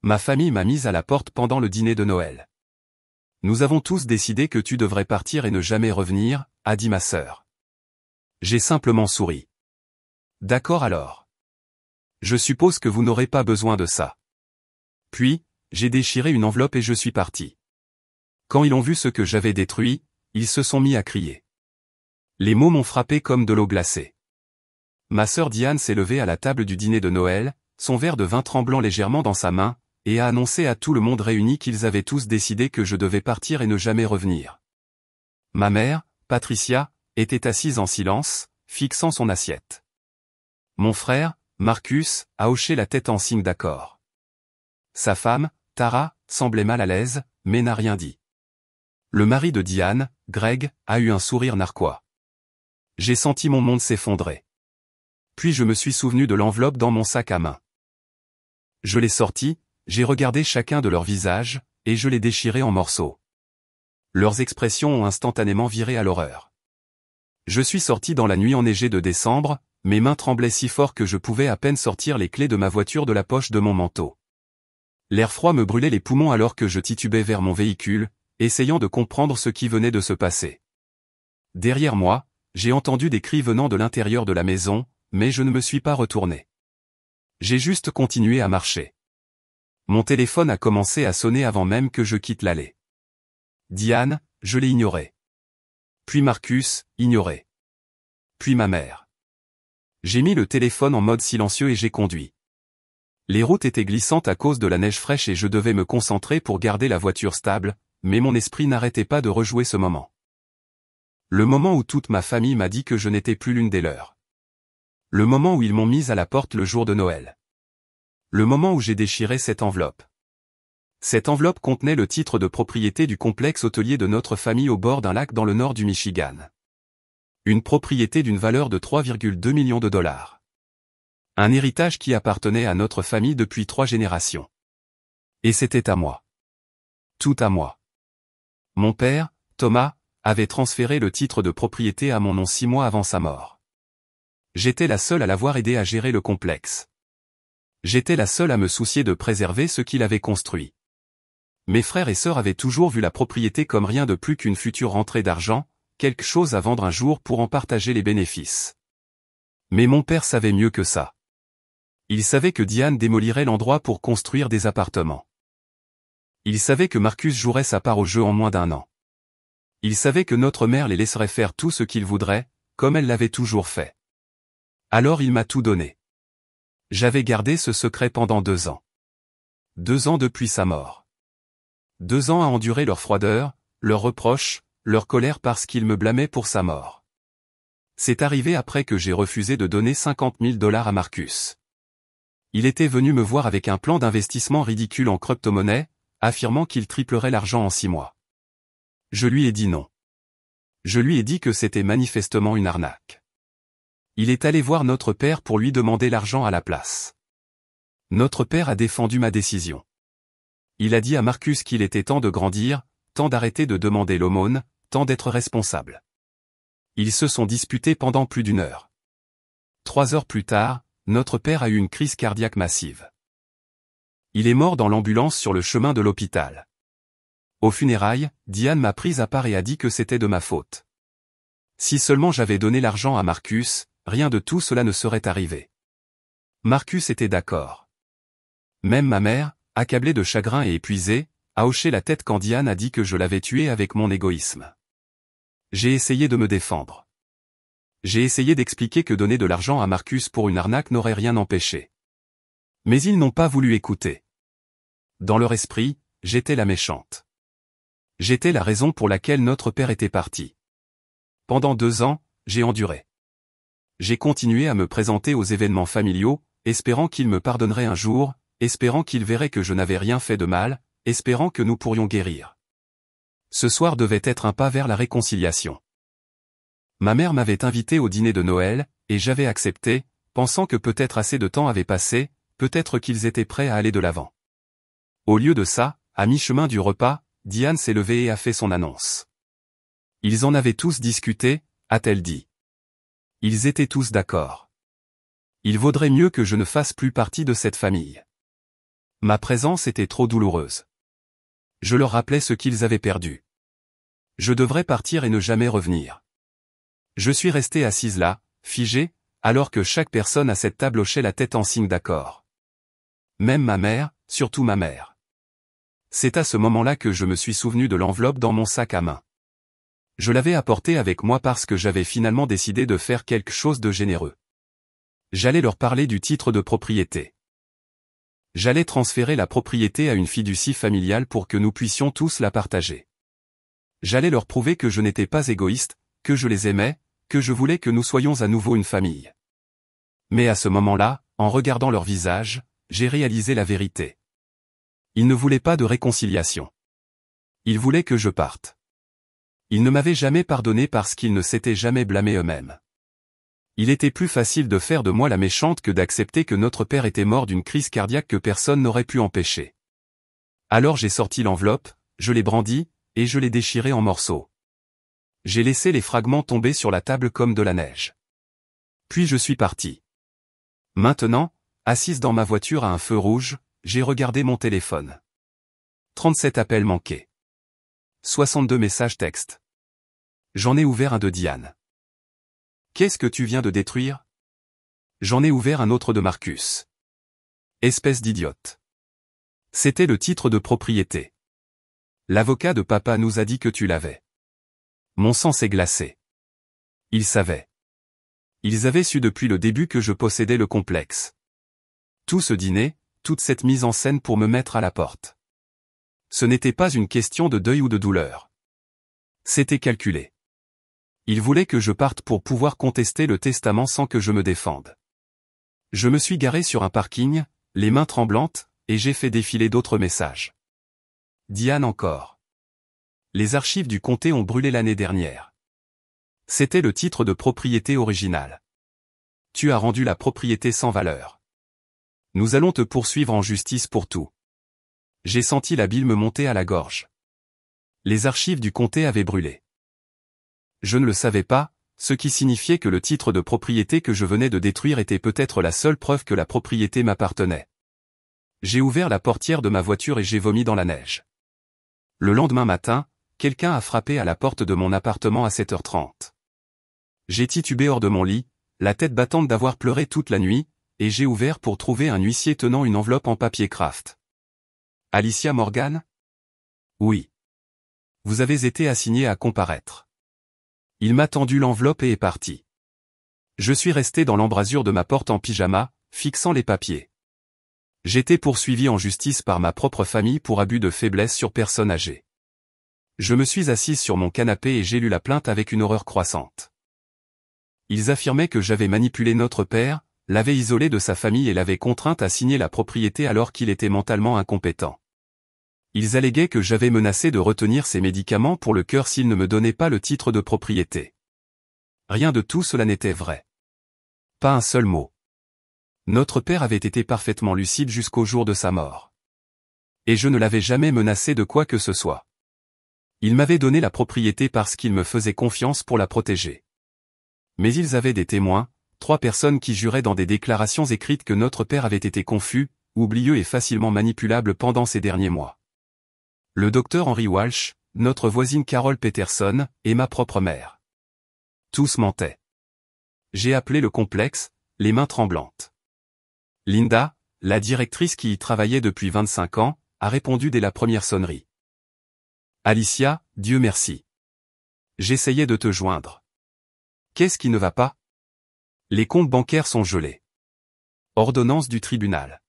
Ma famille m'a mise à la porte pendant le dîner de Noël. Nous avons tous décidé que tu devrais partir et ne jamais revenir, a dit ma sœur. J'ai simplement souri. D'accord alors. Je suppose que vous n'aurez pas besoin de ça. Puis, j'ai déchiré une enveloppe et je suis parti. Quand ils ont vu ce que j'avais détruit, ils se sont mis à crier. Les mots m'ont frappé comme de l'eau glacée. Ma sœur Diane s'est levée à la table du dîner de Noël, son verre de vin tremblant légèrement dans sa main, et a annoncé à tout le monde réuni qu'ils avaient tous décidé que je devais partir et ne jamais revenir. Ma mère, Patricia, était assise en silence, fixant son assiette. Mon frère, Marcus, a hoché la tête en signe d'accord. Sa femme, Tara, semblait mal à l'aise, mais n'a rien dit. Le mari de Diane, Greg, a eu un sourire narquois. J'ai senti mon monde s'effondrer. Puis je me suis souvenu de l'enveloppe dans mon sac à main. Je l'ai sortie, j'ai regardé chacun de leurs visages, et je l'ai déchiré en morceaux. Leurs expressions ont instantanément viré à l'horreur. Je suis sorti dans la nuit enneigée de décembre, mes mains tremblaient si fort que je pouvais à peine sortir les clés de ma voiture de la poche de mon manteau. L'air froid me brûlait les poumons alors que je titubais vers mon véhicule, essayant de comprendre ce qui venait de se passer. Derrière moi, j'ai entendu des cris venant de l'intérieur de la maison, mais je ne me suis pas retourné. J'ai juste continué à marcher. Mon téléphone a commencé à sonner avant même que je quitte l'allée. Diane, je l'ai ignoré. Puis Marcus, ignoré. Puis ma mère. J'ai mis le téléphone en mode silencieux et j'ai conduit. Les routes étaient glissantes à cause de la neige fraîche et je devais me concentrer pour garder la voiture stable, mais mon esprit n'arrêtait pas de rejouer ce moment. Le moment où toute ma famille m'a dit que je n'étais plus l'une des leurs. Le moment où ils m'ont mise à la porte le jour de Noël. Le moment où j'ai déchiré cette enveloppe. Cette enveloppe contenait le titre de propriété du complexe hôtelier de notre famille au bord d'un lac dans le nord du Michigan. Une propriété d'une valeur de 3,2 millions de dollars. Un héritage qui appartenait à notre famille depuis 3 générations. Et c'était à moi. Tout à moi. Mon père, Thomas, avait transféré le titre de propriété à mon nom 6 mois avant sa mort. J'étais la seule à l'avoir aidé à gérer le complexe. J'étais la seule à me soucier de préserver ce qu'il avait construit. Mes frères et sœurs avaient toujours vu la propriété comme rien de plus qu'une future rentrée d'argent, quelque chose à vendre un jour pour en partager les bénéfices. Mais mon père savait mieux que ça. Il savait que Diane démolirait l'endroit pour construire des appartements. Il savait que Marcus jouerait sa part au jeu en moins d'1 an. Il savait que notre mère les laisserait faire tout ce qu'ils voudraient, comme elle l'avait toujours fait. Alors il m'a tout donné. J'avais gardé ce secret pendant 2 ans. 2 ans depuis sa mort. 2 ans à endurer leur froideur, leurs reproches, leur colère parce qu'ils me blâmaient pour sa mort. C'est arrivé après que j'ai refusé de donner 50 000 $ à Marcus. Il était venu me voir avec un plan d'investissement ridicule en crypto-monnaie, affirmant qu'il triplerait l'argent en 6 mois. Je lui ai dit non. Je lui ai dit que c'était manifestement une arnaque. Il est allé voir notre père pour lui demander l'argent à la place. Notre père a défendu ma décision. Il a dit à Marcus qu'il était temps de grandir, temps d'arrêter de demander l'aumône, temps d'être responsable. Ils se sont disputés pendant plus d'1 heure. 3 heures plus tard, notre père a eu une crise cardiaque massive. Il est mort dans l'ambulance sur le chemin de l'hôpital. Aux funérailles, Diane m'a prise à part et a dit que c'était de ma faute. Si seulement j'avais donné l'argent à Marcus, rien de tout cela ne serait arrivé. Marcus était d'accord. Même ma mère, accablée de chagrin et épuisée, a hoché la tête quand Diane a dit que je l'avais tué avec mon égoïsme. J'ai essayé de me défendre. J'ai essayé d'expliquer que donner de l'argent à Marcus pour une arnaque n'aurait rien empêché. Mais ils n'ont pas voulu écouter. Dans leur esprit, j'étais la méchante. J'étais la raison pour laquelle notre père était parti. Pendant 2 ans, j'ai enduré. J'ai continué à me présenter aux événements familiaux, espérant qu'il me pardonnerait un jour, espérant qu'il verrait que je n'avais rien fait de mal, espérant que nous pourrions guérir. Ce soir devait être un pas vers la réconciliation. Ma mère m'avait invité au dîner de Noël, et j'avais accepté, pensant que peut-être assez de temps avait passé, peut-être qu'ils étaient prêts à aller de l'avant. Au lieu de ça, à mi-chemin du repas, Diane s'est levée et a fait son annonce. Ils en avaient tous discuté, a-t-elle dit. Ils étaient tous d'accord. Il vaudrait mieux que je ne fasse plus partie de cette famille. Ma présence était trop douloureuse. Je leur rappelais ce qu'ils avaient perdu. Je devrais partir et ne jamais revenir. Je suis resté assise là, figée, alors que chaque personne à cette table hochait la tête en signe d'accord. Même ma mère, surtout ma mère. C'est à ce moment-là que je me suis souvenu de l'enveloppe dans mon sac à main. Je l'avais apportée avec moi parce que j'avais finalement décidé de faire quelque chose de généreux. J'allais leur parler du titre de propriété. J'allais transférer la propriété à une fiducie familiale pour que nous puissions tous la partager. J'allais leur prouver que je n'étais pas égoïste, que je les aimais, que je voulais que nous soyons à nouveau une famille. Mais à ce moment-là, en regardant leur visage, j'ai réalisé la vérité. Ils ne voulaient pas de réconciliation. Ils voulaient que je parte. Ils ne m'avaient jamais pardonné parce qu'ils ne s'étaient jamais blâmés eux-mêmes. Il était plus facile de faire de moi la méchante que d'accepter que notre père était mort d'une crise cardiaque que personne n'aurait pu empêcher. Alors j'ai sorti l'enveloppe, je l'ai brandie, et je l'ai déchirée en morceaux. J'ai laissé les fragments tomber sur la table comme de la neige. Puis je suis parti. Maintenant, assise dans ma voiture à un feu rouge, j'ai regardé mon téléphone. 37 appels manqués. 62 messages textes. J'en ai ouvert un de Diane. Qu'est-ce que tu viens de détruire? J'en ai ouvert un autre de Marcus. Espèce d'idiote. C'était le titre de propriété. L'avocat de papa nous a dit que tu l'avais. Mon sang s'est glacé. Ils savaient. Ils avaient su depuis le début que je possédais le complexe. Tout ce dîner, toute cette mise en scène pour me mettre à la porte. Ce n'était pas une question de deuil ou de douleur. C'était calculé. Ils voulaient que je parte pour pouvoir contester le testament sans que je me défende. Je me suis garé sur un parking, les mains tremblantes, et j'ai fait défiler d'autres messages. Diane encore. Les archives du comté ont brûlé l'année dernière. C'était le titre de propriété original. Tu as rendu la propriété sans valeur. Nous allons te poursuivre en justice pour tout. J'ai senti la bile me monter à la gorge. Les archives du comté avaient brûlé. Je ne le savais pas, ce qui signifiait que le titre de propriété que je venais de détruire était peut-être la seule preuve que la propriété m'appartenait. J'ai ouvert la portière de ma voiture et j'ai vomi dans la neige. Le lendemain matin, quelqu'un a frappé à la porte de mon appartement à 7h30. J'ai titubé hors de mon lit, la tête battante d'avoir pleuré toute la nuit, et j'ai ouvert pour trouver un huissier tenant une enveloppe en papier craft. Alicia Morgan? Oui. Vous avez été assigné à comparaître. Il m'a tendu l'enveloppe et est parti. Je suis resté dans l'embrasure de ma porte en pyjama, fixant les papiers. J'étais poursuivi en justice par ma propre famille pour abus de faiblesse sur personne âgée. Je me suis assise sur mon canapé et j'ai lu la plainte avec une horreur croissante. Ils affirmaient que j'avais manipulé notre père, l'avais isolé de sa famille et l'avais contraint à signer la propriété alors qu'il était mentalement incompétent. Ils alléguaient que j'avais menacé de retenir ses médicaments pour le cœur s'il ne me donnait pas le titre de propriété. Rien de tout cela n'était vrai. Pas un seul mot. Notre père avait été parfaitement lucide jusqu'au jour de sa mort. Et je ne l'avais jamais menacé de quoi que ce soit. Il m'avait donné la propriété parce qu'il me faisait confiance pour la protéger. Mais ils avaient des témoins, 3 personnes qui juraient dans des déclarations écrites que notre père avait été confus, oublieux et facilement manipulable pendant ces derniers mois. Le docteur Henry Walsh, notre voisine Carol Peterson, et ma propre mère. Tous mentaient. J'ai appelé le complexe, les mains tremblantes. Linda, la directrice qui y travaillait depuis 25 ans, a répondu dès la première sonnerie. Alicia, Dieu merci. J'essayais de te joindre. Qu'est-ce qui ne va pas? Les comptes bancaires sont gelés. Ordonnance du tribunal.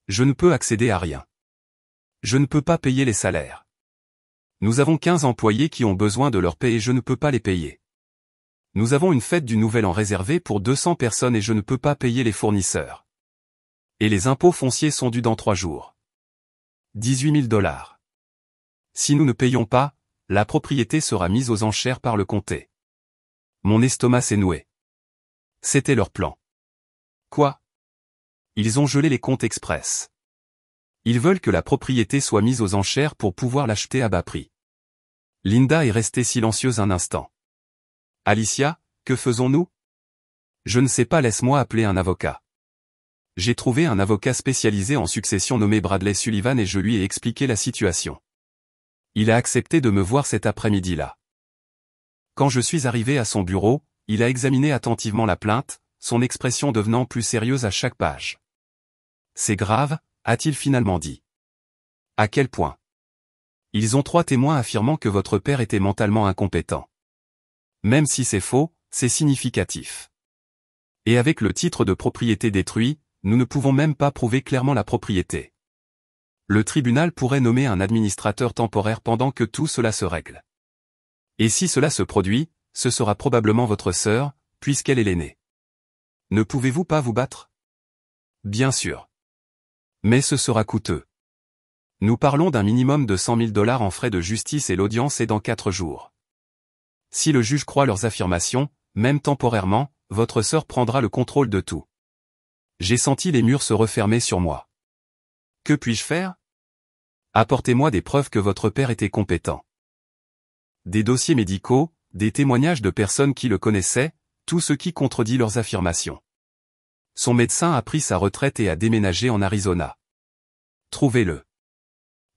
Je ne peux accéder à rien. Je ne peux pas payer les salaires. Nous avons 15 employés qui ont besoin de leur paie et je ne peux pas les payer. Nous avons une fête du Nouvel An réservée pour 200 personnes et je ne peux pas payer les fournisseurs. Et les impôts fonciers sont dus dans 3 jours. 18 000 $. Si nous ne payons pas, la propriété sera mise aux enchères par le comté. Mon estomac s'est noué. C'était leur plan. Quoi? Ils ont gelé les comptes express. Ils veulent que la propriété soit mise aux enchères pour pouvoir l'acheter à bas prix. Linda est restée silencieuse un instant. Alicia, que faisons-nous? Je ne sais pas, laisse-moi appeler un avocat. J'ai trouvé un avocat spécialisé en succession nommé Bradley Sullivan et je lui ai expliqué la situation. Il a accepté de me voir cet après-midi-là. Quand je suis arrivé à son bureau, il a examiné attentivement la plainte, son expression devenant plus sérieuse à chaque page. C'est grave, a-t-il finalement dit. À quel point? Ils ont 3 témoins affirmant que votre père était mentalement incompétent. Même si c'est faux, c'est significatif. Et avec le titre de propriété détruit, nous ne pouvons même pas prouver clairement la propriété. Le tribunal pourrait nommer un administrateur temporaire pendant que tout cela se règle. Et si cela se produit, ce sera probablement votre sœur, puisqu'elle est l'aînée. Ne pouvez-vous pas vous battre? Bien sûr. Mais ce sera coûteux. Nous parlons d'un minimum de $100 000 en frais de justice et l'audience est dans 4 jours. Si le juge croit leurs affirmations, même temporairement, votre sœur prendra le contrôle de tout. J'ai senti les murs se refermer sur moi. Que puis-je faire? Apportez-moi des preuves que votre père était compétent. Des dossiers médicaux, des témoignages de personnes qui le connaissaient, tout ce qui contredit leurs affirmations. Son médecin a pris sa retraite et a déménagé en Arizona. Trouvez-le.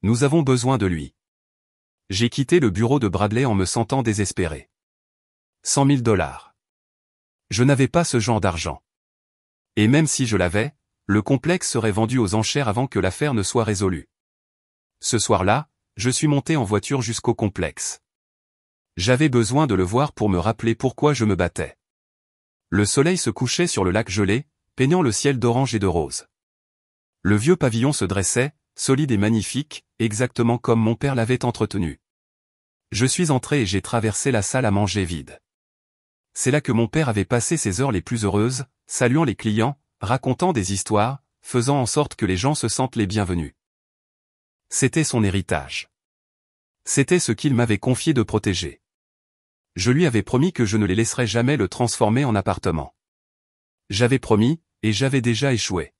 Nous avons besoin de lui. J'ai quitté le bureau de Bradley en me sentant désespéré. $100 000. Je n'avais pas ce genre d'argent. Et même si je l'avais, le complexe serait vendu aux enchères avant que l'affaire ne soit résolue. Ce soir-là, je suis monté en voiture jusqu'au complexe. J'avais besoin de le voir pour me rappeler pourquoi je me battais. Le soleil se couchait sur le lac gelé, peignant le ciel d'orange et de rose. Le vieux pavillon se dressait, solide et magnifique, exactement comme mon père l'avait entretenu. Je suis entré et j'ai traversé la salle à manger vide. C'est là que mon père avait passé ses heures les plus heureuses, saluant les clients, racontant des histoires, faisant en sorte que les gens se sentent les bienvenus. C'était son héritage. C'était ce qu'il m'avait confié de protéger. Je lui avais promis que je ne les laisserais jamais le transformer en appartement. J'avais promis, et j'avais déjà échoué.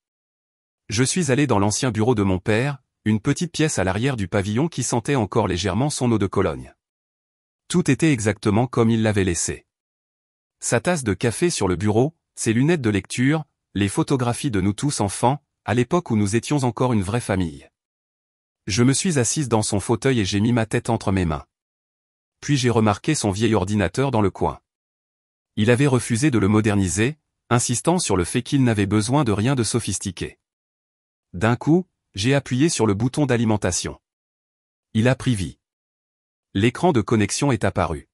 Je suis allé dans l'ancien bureau de mon père, une petite pièce à l'arrière du pavillon qui sentait encore légèrement son eau de Cologne. Tout était exactement comme il l'avait laissé. Sa tasse de café sur le bureau, ses lunettes de lecture, les photographies de nous tous enfants, à l'époque où nous étions encore une vraie famille. Je me suis assise dans son fauteuil et j'ai mis ma tête entre mes mains. Puis j'ai remarqué son vieil ordinateur dans le coin. Il avait refusé de le moderniser, insistant sur le fait qu'il n'avait besoin de rien de sophistiqué. D'un coup, j'ai appuyé sur le bouton d'alimentation. Il a pris vie. L'écran de connexion est apparu.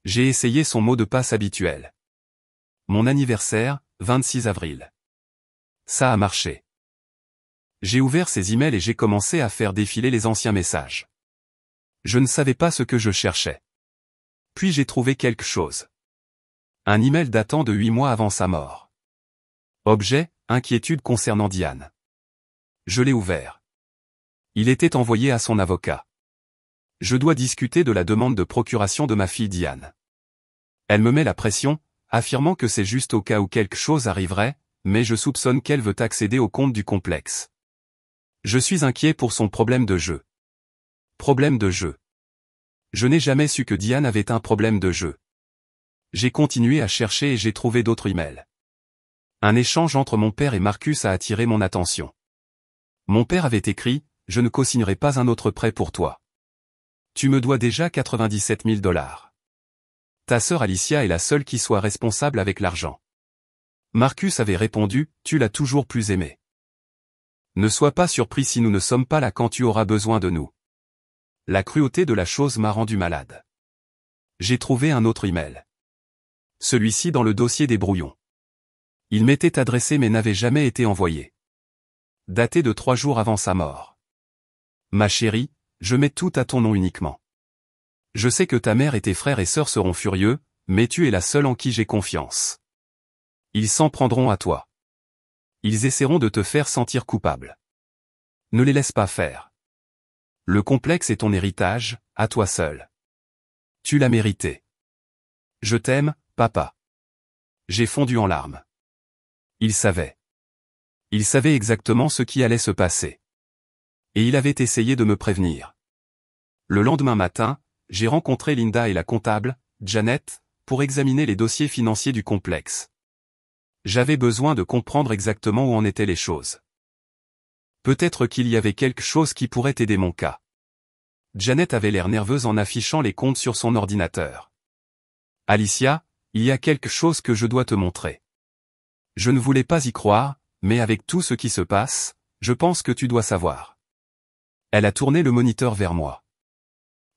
J'ai essayé son mot de passe habituel. Mon anniversaire, 26 avril. Ça a marché. J'ai ouvert ses emails et j'ai commencé à faire défiler les anciens messages. Je ne savais pas ce que je cherchais. Puis j'ai trouvé quelque chose. Un email datant de 8 mois avant sa mort. Objet, inquiétude concernant Diane. Je l'ai ouvert. Il était envoyé à son avocat. Je dois discuter de la demande de procuration de ma fille Diane. Elle me met la pression, affirmant que c'est juste au cas où quelque chose arriverait, mais je soupçonne qu'elle veut accéder au compte du complexe. Je suis inquiet pour son problème de jeu. Problème de jeu. Je n'ai jamais su que Diane avait un problème de jeu. J'ai continué à chercher et j'ai trouvé d'autres emails. Un échange entre mon père et Marcus a attiré mon attention. Mon père avait écrit « Je ne co-signerai pas un autre prêt pour toi. Tu me dois déjà $97 000. Ta sœur Alicia est la seule qui soit responsable avec l'argent. » Marcus avait répondu « Tu l'as toujours plus aimé. Ne sois pas surpris si nous ne sommes pas là quand tu auras besoin de nous. » La cruauté de la chose m'a rendu malade. J'ai trouvé un autre email. Celui-ci dans le dossier des brouillons. Il m'était adressé mais n'avait jamais été envoyé. Daté de 3 jours avant sa mort. Ma chérie, je mets tout à ton nom uniquement. Je sais que ta mère et tes frères et sœurs seront furieux, mais tu es la seule en qui j'ai confiance. Ils s'en prendront à toi. Ils essaieront de te faire sentir coupable. Ne les laisse pas faire. Le complexe est ton héritage, à toi seul. Tu l'as mérité. Je t'aime, papa. J'ai fondu en larmes. Il savait. Il savait exactement ce qui allait se passer. Et il avait essayé de me prévenir. Le lendemain matin, j'ai rencontré Linda et la comptable, Janet, pour examiner les dossiers financiers du complexe. J'avais besoin de comprendre exactement où en étaient les choses. Peut-être qu'il y avait quelque chose qui pourrait aider mon cas. Janet avait l'air nerveuse en affichant les comptes sur son ordinateur. Alicia, il y a quelque chose que je dois te montrer. Je ne voulais pas y croire, mais avec tout ce qui se passe, je pense que tu dois savoir. Elle a tourné le moniteur vers moi.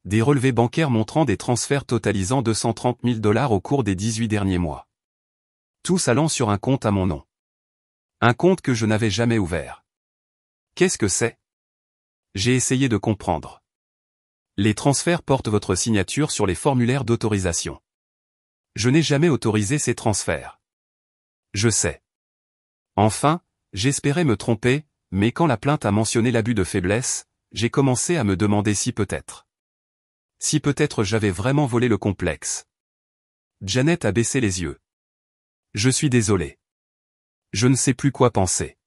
Des relevés bancaires montrant des transferts totalisant 230 000 $ au cours des 18 derniers mois. Tous allant sur un compte à mon nom. Un compte que je n'avais jamais ouvert. Qu'est-ce que c'est? J'ai essayé de comprendre. Les transferts portent votre signature sur les formulaires d'autorisation. Je n'ai jamais autorisé ces transferts. Je sais. Enfin, j'espérais me tromper, mais quand la plainte a mentionné l'abus de faiblesse, j'ai commencé à me demander si peut-être. Si peut-être j'avais vraiment volé le complexe. Janet a baissé les yeux. Je suis désolé. Je ne sais plus quoi penser.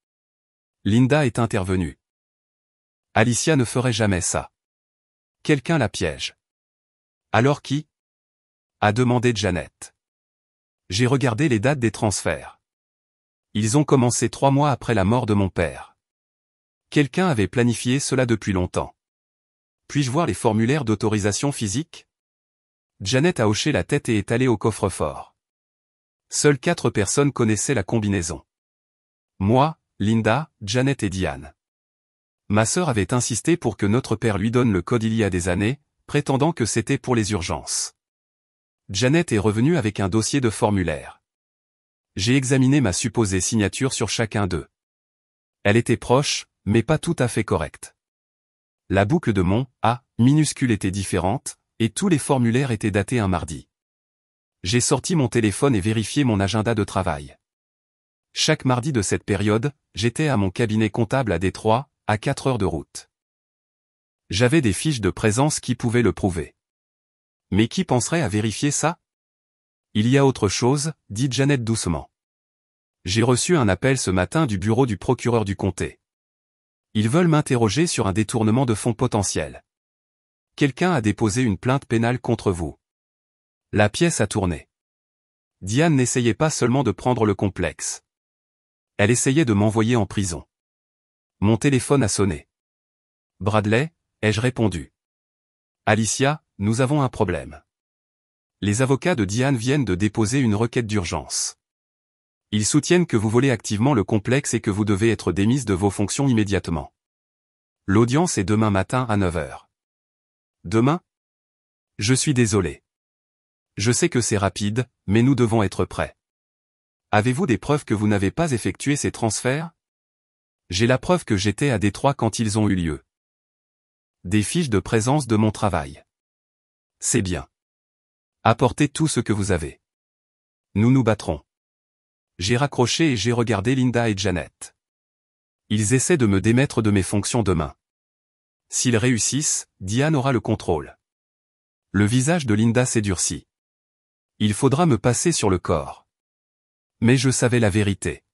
Linda est intervenue. Alicia ne ferait jamais ça. Quelqu'un la piège. Alors qui? A demandé Janet. J'ai regardé les dates des transferts. Ils ont commencé 3 mois après la mort de mon père. Quelqu'un avait planifié cela depuis longtemps. Puis-je voir les formulaires d'autorisation physique? Janet a hoché la tête et est allée au coffre-fort. Seules 4 personnes connaissaient la combinaison. Moi, Linda, Janet et Diane. Ma sœur avait insisté pour que notre père lui donne le code il y a des années, prétendant que c'était pour les urgences. Janet est revenue avec un dossier de formulaire. J'ai examiné ma supposée signature sur chacun d'eux. Elle était proche, mais pas tout à fait correcte. La boucle de mon « A » minuscule était différente, et tous les formulaires étaient datés un mardi. J'ai sorti mon téléphone et vérifié mon agenda de travail. Chaque mardi de cette période, j'étais à mon cabinet comptable à Détroit, à 4 heures de route. J'avais des fiches de présence qui pouvaient le prouver. Mais qui penserait à vérifier ça? Il y a autre chose, dit Janet doucement. J'ai reçu un appel ce matin du bureau du procureur du comté. Ils veulent m'interroger sur un détournement de fonds potentiel. Quelqu'un a déposé une plainte pénale contre vous. La pièce a tourné. Diane n'essayait pas seulement de prendre le complexe. Elle essayait de m'envoyer en prison. Mon téléphone a sonné. Bradley, ai-je répondu. Alicia, nous avons un problème. Les avocats de Diane viennent de déposer une requête d'urgence. Ils soutiennent que vous volez activement le complexe et que vous devez être démise de vos fonctions immédiatement. L'audience est demain matin à 9 h. Demain? Je suis désolé. Je sais que c'est rapide, mais nous devons être prêts. Avez-vous des preuves que vous n'avez pas effectué ces transferts? J'ai la preuve que j'étais à Détroit quand ils ont eu lieu. Des fiches de présence de mon travail. C'est bien. Apportez tout ce que vous avez. Nous nous battrons. J'ai raccroché et j'ai regardé Linda et Janet. Ils essaient de me démettre de mes fonctions demain. S'ils réussissent, Diane aura le contrôle. Le visage de Linda s'est durci. Il faudra me passer sur le corps. Mais je savais la vérité.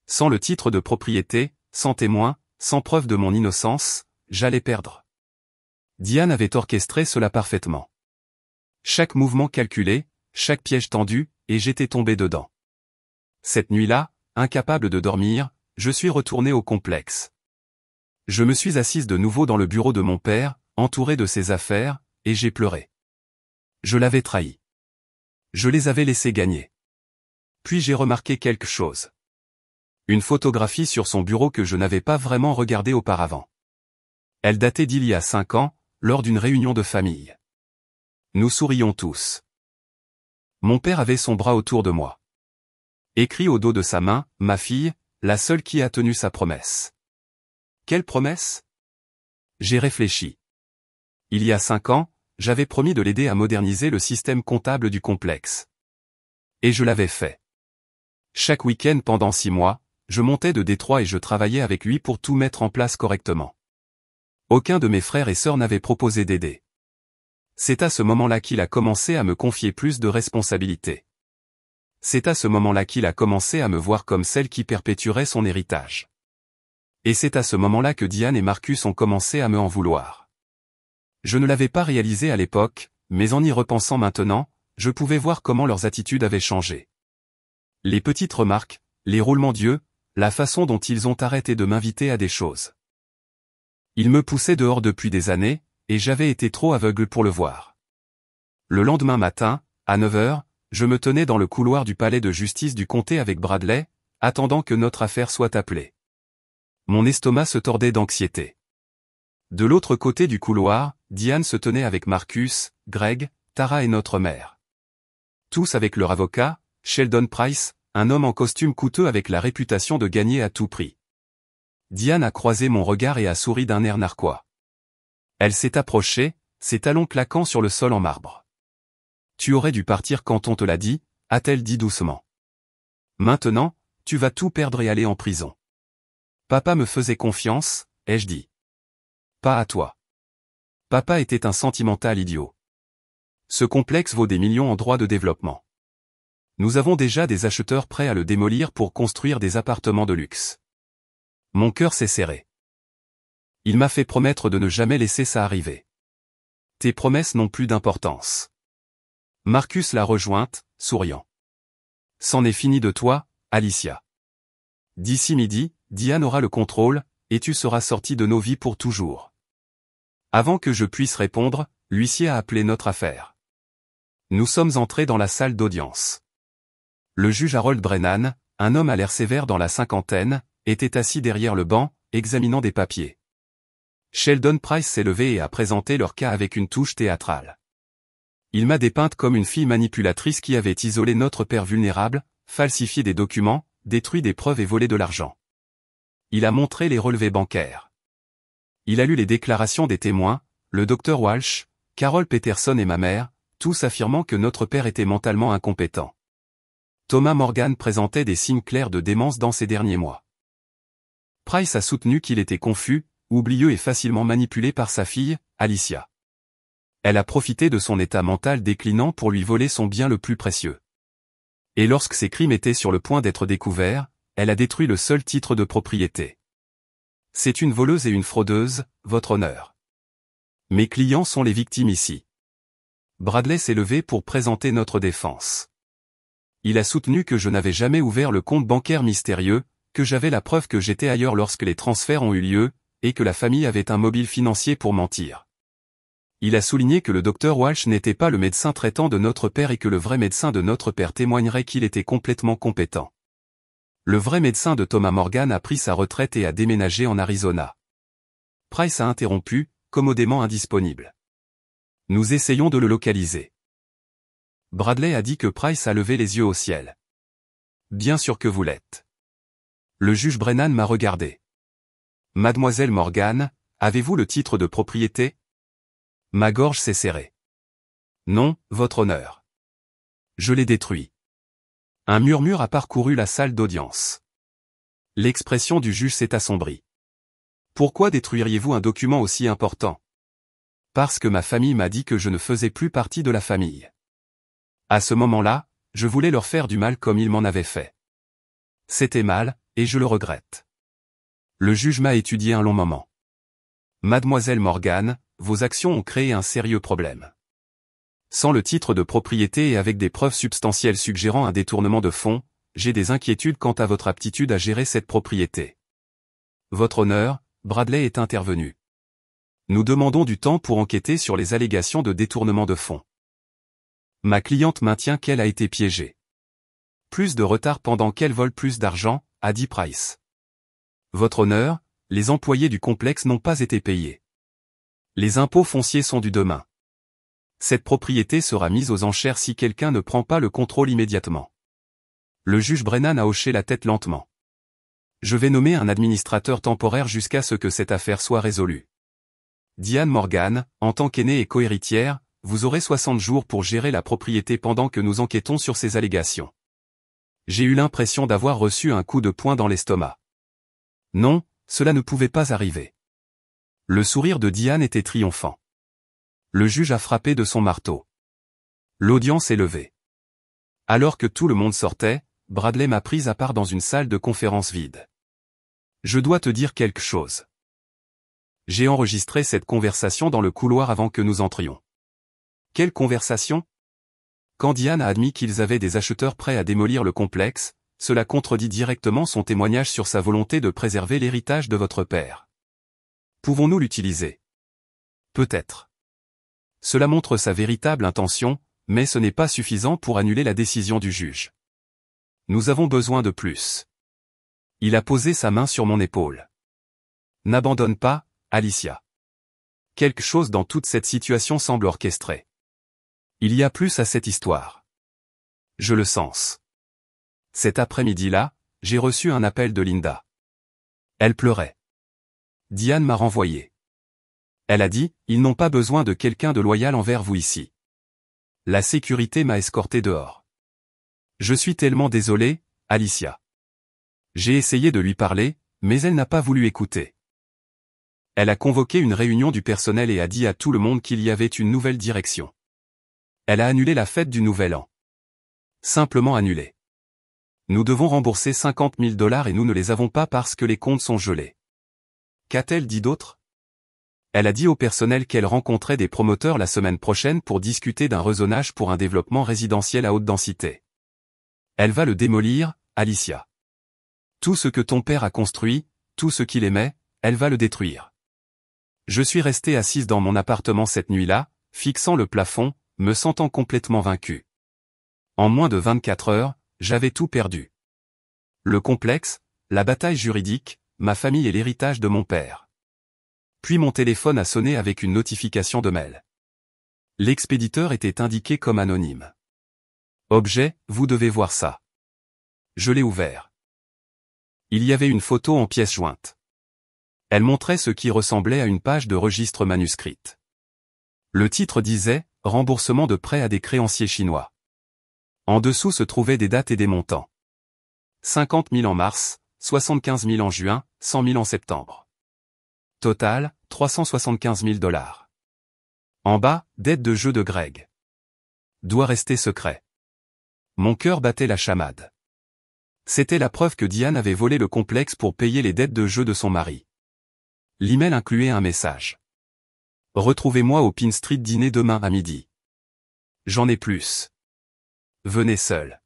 Sans le titre de propriété, sans témoin, sans preuve de mon innocence, j'allais perdre. Diane avait orchestré cela parfaitement. Chaque mouvement calculé, chaque piège tendu, et j'étais tombé dedans. Cette nuit-là, incapable de dormir, je suis retourné au complexe. Je me suis assise de nouveau dans le bureau de mon père, entouré de ses affaires, et j'ai pleuré. Je l'avais trahi. Je les avais laissés gagner. Puis j'ai remarqué quelque chose. Une photographie sur son bureau que je n'avais pas vraiment regardée auparavant. Elle datait d'il y a 5 ans, lors d'une réunion de famille. Nous sourions tous. Mon père avait son bras autour de moi. Écrit au dos de sa main, ma fille, la seule qui a tenu sa promesse. Quelle promesse? J'ai réfléchi. Il y a 5 ans, j'avais promis de l'aider à moderniser le système comptable du complexe. Et je l'avais fait. Chaque week-end pendant 6 mois, je montais de Détroit et je travaillais avec lui pour tout mettre en place correctement. Aucun de mes frères et sœurs n'avait proposé d'aider. C'est à ce moment-là qu'il a commencé à me confier plus de responsabilités. C'est à ce moment-là qu'il a commencé à me voir comme celle qui perpétuerait son héritage. Et c'est à ce moment-là que Diane et Marcus ont commencé à me en vouloir. Je ne l'avais pas réalisé à l'époque, mais en y repensant maintenant, je pouvais voir comment leurs attitudes avaient changé. Les petites remarques, les roulements d'yeux, la façon dont ils ont arrêté de m'inviter à des choses. Ils me poussaient dehors depuis des années, et j'avais été trop aveugle pour le voir. Le lendemain matin, à 9 heures, je me tenais dans le couloir du palais de justice du comté avec Bradley, attendant que notre affaire soit appelée. Mon estomac se tordait d'anxiété. De l'autre côté du couloir, Diane se tenait avec Marcus, Greg, Tara et notre mère. Tous avec leur avocat, Sheldon Price, un homme en costume coûteux avec la réputation de gagner à tout prix. Diane a croisé mon regard et a souri d'un air narquois. Elle s'est approchée, ses talons claquant sur le sol en marbre. « Tu aurais dû partir quand on te l'a dit », a-t-elle dit doucement. « Maintenant, tu vas tout perdre et aller en prison. »« Papa me faisait confiance », ai-je dit. « Pas à toi. Papa était un sentimental idiot. Ce complexe vaut des millions en droits de développement. Nous avons déjà des acheteurs prêts à le démolir pour construire des appartements de luxe. » Mon cœur s'est serré. Il m'a fait promettre de ne jamais laisser ça arriver. Tes promesses n'ont plus d'importance. Marcus l'a rejointe, souriant. C'en est fini de toi, Alicia. D'ici midi, Diane aura le contrôle, et tu seras sortie de nos vies pour toujours. Avant que je puisse répondre, l'huissier a appelé notre affaire. Nous sommes entrés dans la salle d'audience. Le juge Harold Brennan, un homme à l'air sévère dans la cinquantaine, était assis derrière le banc, examinant des papiers. Sheldon Price s'est levé et a présenté leur cas avec une touche théâtrale. Il m'a dépeinte comme une fille manipulatrice qui avait isolé notre père vulnérable, falsifié des documents, détruit des preuves et volé de l'argent. Il a montré les relevés bancaires. Il a lu les déclarations des témoins, le docteur Walsh, Carol Peterson et ma mère, tous affirmant que notre père était mentalement incompétent. Thomas Morgan présentait des signes clairs de démence dans ces derniers mois. Price a soutenu qu'il était confus, oublieux et facilement manipulé par sa fille, Alicia. Elle a profité de son état mental déclinant pour lui voler son bien le plus précieux. Et lorsque ses crimes étaient sur le point d'être découverts, elle a détruit le seul titre de propriété. C'est une voleuse et une fraudeuse, votre honneur. Mes clients sont les victimes ici. Bradley s'est levé pour présenter notre défense. Il a soutenu que je n'avais jamais ouvert le compte bancaire mystérieux, que j'avais la preuve que j'étais ailleurs lorsque les transferts ont eu lieu, et que la famille avait un mobile financier pour mentir. Il a souligné que le docteur Walsh n'était pas le médecin traitant de notre père et que le vrai médecin de notre père témoignerait qu'il était complètement compétent. Le vrai médecin de Thomas Morgan a pris sa retraite et a déménagé en Arizona. Price a interrompu, commodément indisponible. Nous essayons de le localiser. Bradley a dit que Price a levé les yeux au ciel. Bien sûr que vous l'êtes. Le juge Brennan m'a regardé. Mademoiselle Morgan, avez-vous le titre de propriété ? Ma gorge s'est serrée. Non, votre honneur. Je l'ai détruit. Un murmure a parcouru la salle d'audience. L'expression du juge s'est assombrie. Pourquoi détruiriez-vous un document aussi important ? Parce que ma famille m'a dit que je ne faisais plus partie de la famille. À ce moment-là, je voulais leur faire du mal comme ils m'en avaient fait. C'était mal, et je le regrette. Le juge m'a étudié un long moment. Mademoiselle Morgan, vos actions ont créé un sérieux problème. Sans le titre de propriété et avec des preuves substantielles suggérant un détournement de fonds, j'ai des inquiétudes quant à votre aptitude à gérer cette propriété. Votre honneur, Bradley est intervenu. Nous demandons du temps pour enquêter sur les allégations de détournement de fonds. Ma cliente maintient qu'elle a été piégée. Plus de retard pendant qu'elle vole plus d'argent, a dit Price. Votre honneur, les employés du complexe n'ont pas été payés. Les impôts fonciers sont dus demain. Cette propriété sera mise aux enchères si quelqu'un ne prend pas le contrôle immédiatement. Le juge Brennan a hoché la tête lentement. Je vais nommer un administrateur temporaire jusqu'à ce que cette affaire soit résolue. Diane Morgan, en tant qu'aînée et cohéritière, vous aurez 60 jours pour gérer la propriété pendant que nous enquêtons sur ces allégations. J'ai eu l'impression d'avoir reçu un coup de poing dans l'estomac. Non, cela ne pouvait pas arriver. Le sourire de Diane était triomphant. Le juge a frappé de son marteau. L'audience est levée. Alors que tout le monde sortait, Bradley m'a prise à part dans une salle de conférence vide. Je dois te dire quelque chose. J'ai enregistré cette conversation dans le couloir avant que nous entrions. Quelle conversation ? Quand Diane a admis qu'ils avaient des acheteurs prêts à démolir le complexe, cela contredit directement son témoignage sur sa volonté de préserver l'héritage de votre père. Pouvons-nous l'utiliser? Peut-être. Cela montre sa véritable intention, mais ce n'est pas suffisant pour annuler la décision du juge. Nous avons besoin de plus. Il a posé sa main sur mon épaule. N'abandonne pas, Alicia. Quelque chose dans toute cette situation semble orchestré. Il y a plus à cette histoire. Je le sens. Cet après-midi-là, j'ai reçu un appel de Linda. Elle pleurait. Diane m'a renvoyé. Elle a dit, ils n'ont pas besoin de quelqu'un de loyal envers vous ici. La sécurité m'a escorté dehors. Je suis tellement désolé, Alicia. J'ai essayé de lui parler, mais elle n'a pas voulu écouter. Elle a convoqué une réunion du personnel et a dit à tout le monde qu'il y avait une nouvelle direction. Elle a annulé la fête du Nouvel An. Simplement annulé. Nous devons rembourser 50 000 $ et nous ne les avons pas parce que les comptes sont gelés. Qu'a-t-elle dit d'autre? Elle a dit au personnel qu'elle rencontrait des promoteurs la semaine prochaine pour discuter d'un rezonage pour un développement résidentiel à haute densité. Elle va le démolir, Alicia. Tout ce que ton père a construit, tout ce qu'il aimait, elle va le détruire. Je suis restée assise dans mon appartement cette nuit-là, fixant le plafond, me sentant complètement vaincue. En moins de 24 heures, j'avais tout perdu. Le complexe, la bataille juridique, ma famille et l'héritage de mon père. Puis mon téléphone a sonné avec une notification de mail. L'expéditeur était indiqué comme anonyme. Objet, vous devez voir ça. Je l'ai ouvert. Il y avait une photo en pièce jointe. Elle montrait ce qui ressemblait à une page de registre manuscrite. Le titre disait « Remboursement de prêt à des créanciers chinois ». En dessous se trouvaient des dates et des montants. 50 000 en mars, 75 000 en juin, 100 000 en septembre. Total, 375 000 $. En bas, dette de jeu de Greg. Doit rester secret. Mon cœur battait la chamade. C'était la preuve que Diane avait volé le complexe pour payer les dettes de jeu de son mari. L'email incluait un message. Retrouvez-moi au Pine Street dîner demain à midi. J'en ai plus. Venez seul.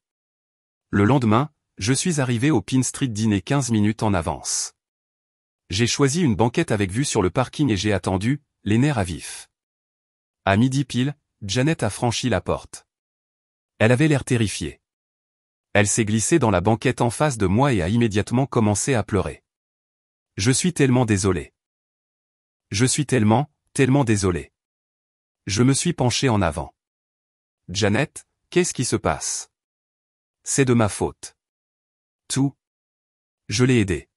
Le lendemain, je suis arrivé au Pine Street dîner 15 minutes en avance. J'ai choisi une banquette avec vue sur le parking et j'ai attendu, les nerfs à vif. À midi pile, Janet a franchi la porte. Elle avait l'air terrifiée. Elle s'est glissée dans la banquette en face de moi et a immédiatement commencé à pleurer. Je suis tellement désolé. Je suis tellement désolé. Je me suis penché en avant. Janet, qu'est-ce qui se passe? C'est de ma faute. Tout. Je l'ai aidé.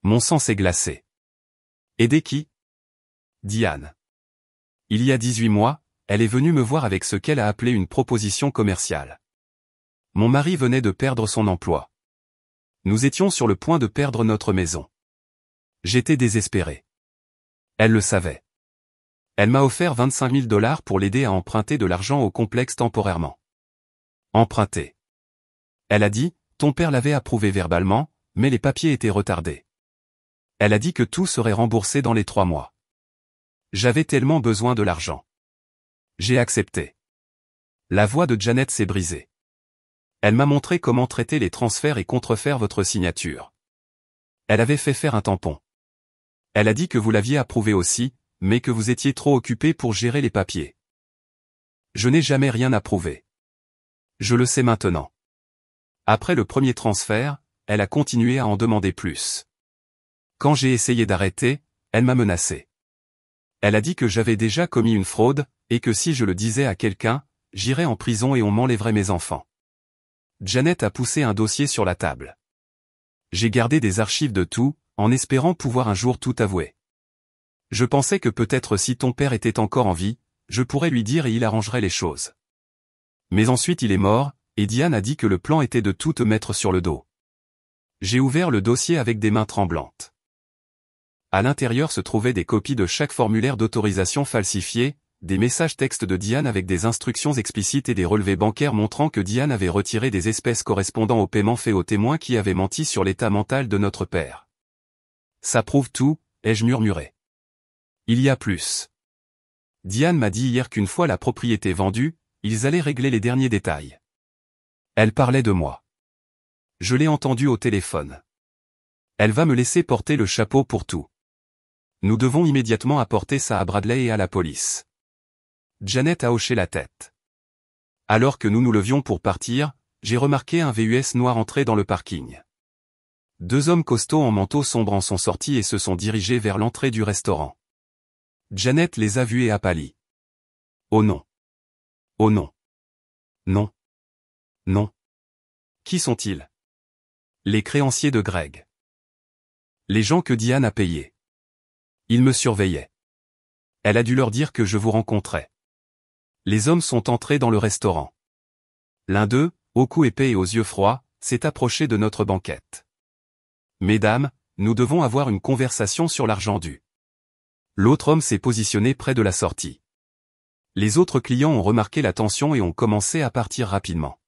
Mon sang s'est glacé. Aider qui? Diane. Il y a 18 mois, elle est venue me voir avec ce qu'elle a appelé une proposition commerciale. Mon mari venait de perdre son emploi. Nous étions sur le point de perdre notre maison. J'étais désespéré. Elle le savait. Elle m'a offert 25 000 $ pour l'aider à emprunter de l'argent au complexe temporairement. Emprunter. Elle a dit, ton père l'avait approuvé verbalement, mais les papiers étaient retardés. Elle a dit que tout serait remboursé dans les 3 mois. J'avais tellement besoin de l'argent. J'ai accepté. La voix de Janet s'est brisée. Elle m'a montré comment traiter les transferts et contrefaire votre signature. Elle avait fait faire un tampon. Elle a dit que vous l'aviez approuvé aussi, mais que vous étiez trop occupé pour gérer les papiers. Je n'ai jamais rien approuvé. Je le sais maintenant. Après le premier transfert, elle a continué à en demander plus. Quand j'ai essayé d'arrêter, elle m'a menacé. Elle a dit que j'avais déjà commis une fraude, et que si je le disais à quelqu'un, j'irais en prison et on m'enlèverait mes enfants. Janet a poussé un dossier sur la table. J'ai gardé des archives de tout, en espérant pouvoir un jour tout avouer. Je pensais que peut-être si ton père était encore en vie, je pourrais lui dire et il arrangerait les choses. Mais ensuite il est mort, et Diane a dit que le plan était de tout te mettre sur le dos. J'ai ouvert le dossier avec des mains tremblantes. À l'intérieur se trouvaient des copies de chaque formulaire d'autorisation falsifié, des messages textes de Diane avec des instructions explicites et des relevés bancaires montrant que Diane avait retiré des espèces correspondant au paiement fait aux témoins qui avaient menti sur l'état mental de notre père. Ça prouve tout, ai-je murmuré. Il y a plus. Diane m'a dit hier qu'une fois la propriété vendue, Ils allaient régler les derniers détails. Elle parlait de moi. Je l'ai entendue au téléphone. Elle va me laisser porter le chapeau pour tout. Nous devons immédiatement apporter ça à Bradley et à la police. Janet a hoché la tête. Alors que nous nous levions pour partir, j'ai remarqué un VUS noir entrer dans le parking. 2 hommes costauds en manteau sombre en sont sortis et se sont dirigés vers l'entrée du restaurant. Janet les a vus et a pâli. Oh non. Oh non. Non. Non. Qui sont-ils? Les créanciers de Greg. Les gens que Diane a payés. Ils me surveillaient. Elle a dû leur dire que je vous rencontrais. Les hommes sont entrés dans le restaurant. L'un d'eux, au cou épais et aux yeux froids, s'est approché de notre banquette. Mesdames, nous devons avoir une conversation sur l'argent dû. L'autre homme s'est positionné près de la sortie. Les autres clients ont remarqué la tension et ont commencé à partir rapidement.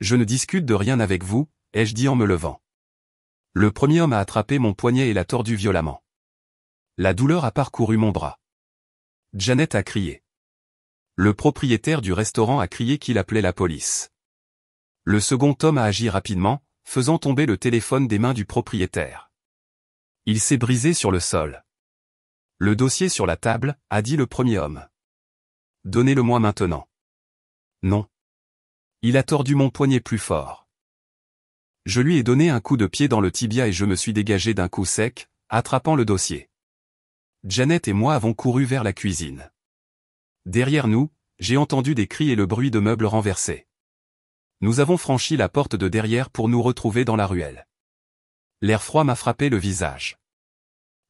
Je ne discute de rien avec vous, ai-je dit en me levant. Le premier homme a attrapé mon poignet et l'a tordu violemment. La douleur a parcouru mon bras. Janet a crié. Le propriétaire du restaurant a crié qu'il appelait la police. Le second homme a agi rapidement, faisant tomber le téléphone des mains du propriétaire. Il s'est brisé sur le sol. Le dossier sur la table, a dit le premier homme. Donnez-le-moi maintenant. Non. Il a tordu mon poignet plus fort. Je lui ai donné un coup de pied dans le tibia et je me suis dégagé d'un coup sec, attrapant le dossier. Janet et moi avons couru vers la cuisine. Derrière nous, j'ai entendu des cris et le bruit de meubles renversés. Nous avons franchi la porte de derrière pour nous retrouver dans la ruelle. L'air froid m'a frappé le visage.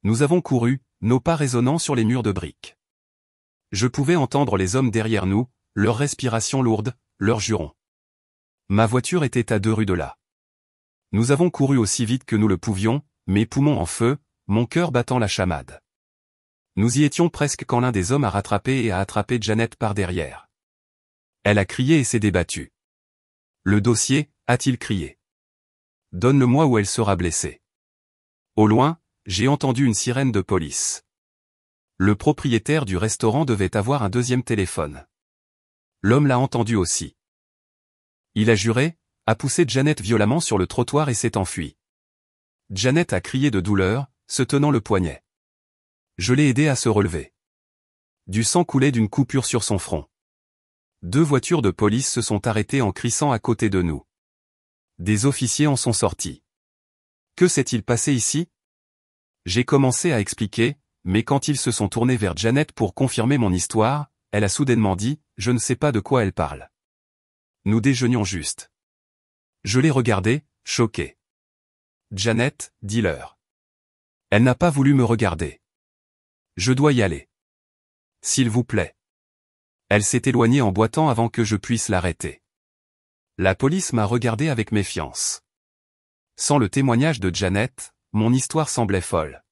Nous avons couru, nos pas résonnant sur les murs de briques. Je pouvais entendre les hommes derrière nous, leur respiration lourde, leurs jurons. Ma voiture était à 2 rues de là. Nous avons couru aussi vite que nous le pouvions, mes poumons en feu, mon cœur battant la chamade. Nous y étions presque quand l'un des hommes a rattrapé et a attrapé Janet par derrière. Elle a crié et s'est débattue. Le dossier, a-t-il crié. Donne-le-moi ou elle sera blessée. Au loin, j'ai entendu une sirène de police. Le propriétaire du restaurant devait avoir un deuxième téléphone. L'homme l'a entendu aussi. Il a juré, a poussé Janet violemment sur le trottoir et s'est enfui. Janet a crié de douleur, se tenant le poignet. Je l'ai aidé à se relever. Du sang coulait d'une coupure sur son front. 2 voitures de police se sont arrêtées en crissant à côté de nous. Des officiers en sont sortis. Que s'est-il passé ici? J'ai commencé à expliquer, mais quand ils se sont tournés vers Janet pour confirmer mon histoire, elle a soudainement dit, je ne sais pas de quoi elle parle. Nous déjeunions juste. Je l'ai regardée, choquée. Janet, dis-leur. Elle n'a pas voulu me regarder. Je dois y aller. S'il vous plaît. Elle s'est éloignée en boitant avant que je puisse l'arrêter. La police m'a regardé avec méfiance. Sans le témoignage de Janet, mon histoire semblait folle.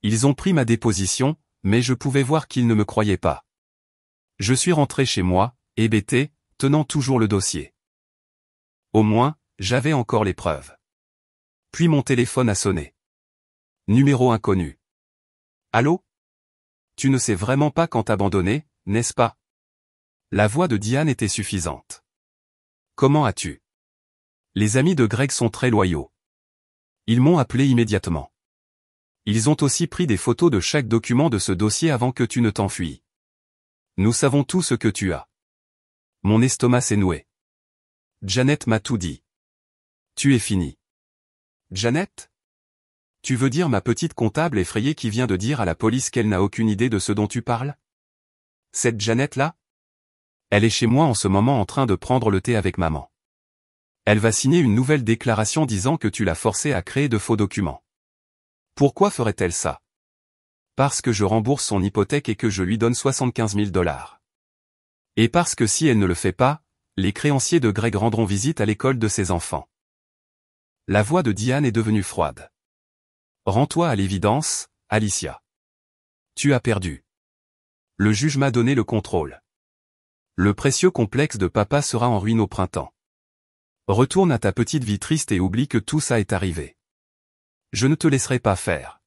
Ils ont pris ma déposition, mais je pouvais voir qu'ils ne me croyaient pas. Je suis rentré chez moi, hébété, tenant toujours le dossier. Au moins, j'avais encore les preuves. Puis mon téléphone a sonné. Numéro inconnu. Allô? Tu ne sais vraiment pas quand t'abandonner, n'est-ce pas? La voix de Diane était suffisante. Comment as-tu? Les amis de Greg sont très loyaux. Ils m'ont appelé immédiatement. Ils ont aussi pris des photos de chaque document de ce dossier avant que tu ne t'enfuies. Nous savons tout ce que tu as. Mon estomac s'est noué. Janet m'a tout dit. Tu es fini. Janet? Tu veux dire ma petite comptable effrayée qui vient de dire à la police qu'elle n'a aucune idée de ce dont tu parles? Cette Janet-là? Elle est chez moi en ce moment en train de prendre le thé avec maman. Elle va signer une nouvelle déclaration disant que tu l'as forcée à créer de faux documents. Pourquoi ferait-elle ça? Parce que je rembourse son hypothèque et que je lui donne 75 000 $. Et parce que si elle ne le fait pas, les créanciers de Greg rendront visite à l'école de ses enfants. La voix de Diane est devenue froide. Rends-toi à l'évidence, Alicia. Tu as perdu. Le juge m'a donné le contrôle. Le précieux complexe de papa sera en ruine au printemps. Retourne à ta petite vie triste et oublie que tout ça est arrivé. Je ne te laisserai pas faire.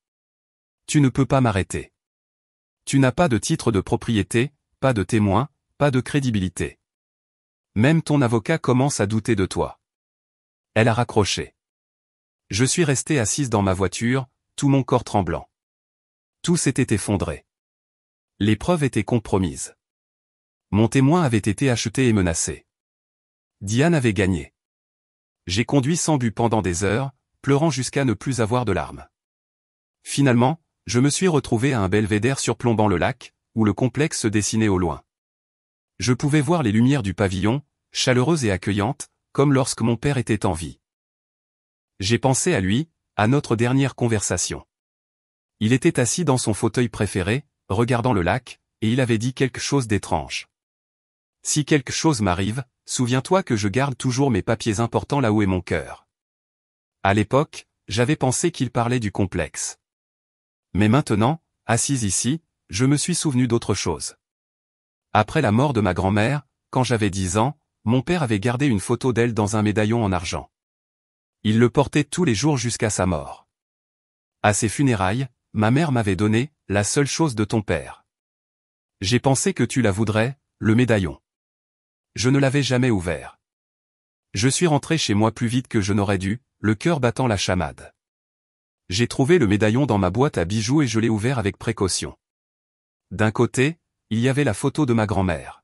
Tu ne peux pas m'arrêter. Tu n'as pas de titre de propriété, pas de témoin, pas de crédibilité. Même ton avocat commence à douter de toi. Elle a raccroché. Je suis restée assise dans ma voiture, tout mon corps tremblant. Tout s'était effondré. L'épreuve était compromise. Mon témoin avait été acheté et menacé. Diane avait gagné. J'ai conduit sans but pendant des heures, pleurant jusqu'à ne plus avoir de larmes. Finalement, je me suis retrouvé à un belvédère surplombant le lac, où le complexe se dessinait au loin. Je pouvais voir les lumières du pavillon, chaleureuses et accueillantes, comme lorsque mon père était en vie. J'ai pensé à lui, à notre dernière conversation. Il était assis dans son fauteuil préféré, regardant le lac, et il avait dit quelque chose d'étrange. Si quelque chose m'arrive, souviens-toi que je garde toujours mes papiers importants là où est mon cœur. À l'époque, j'avais pensé qu'il parlait du complexe. Mais maintenant, assise ici, je me suis souvenu d'autre chose. Après la mort de ma grand-mère, quand j'avais 10 ans, mon père avait gardé une photo d'elle dans un médaillon en argent. Il le portait tous les jours jusqu'à sa mort. À ses funérailles, ma mère m'avait donné la seule chose de ton père. J'ai pensé que tu la voudrais, le médaillon. Je ne l'avais jamais ouvert. Je suis rentré chez moi plus vite que je n'aurais dû, le cœur battant la chamade. J'ai trouvé le médaillon dans ma boîte à bijoux et je l'ai ouvert avec précaution. D'un côté, il y avait la photo de ma grand-mère.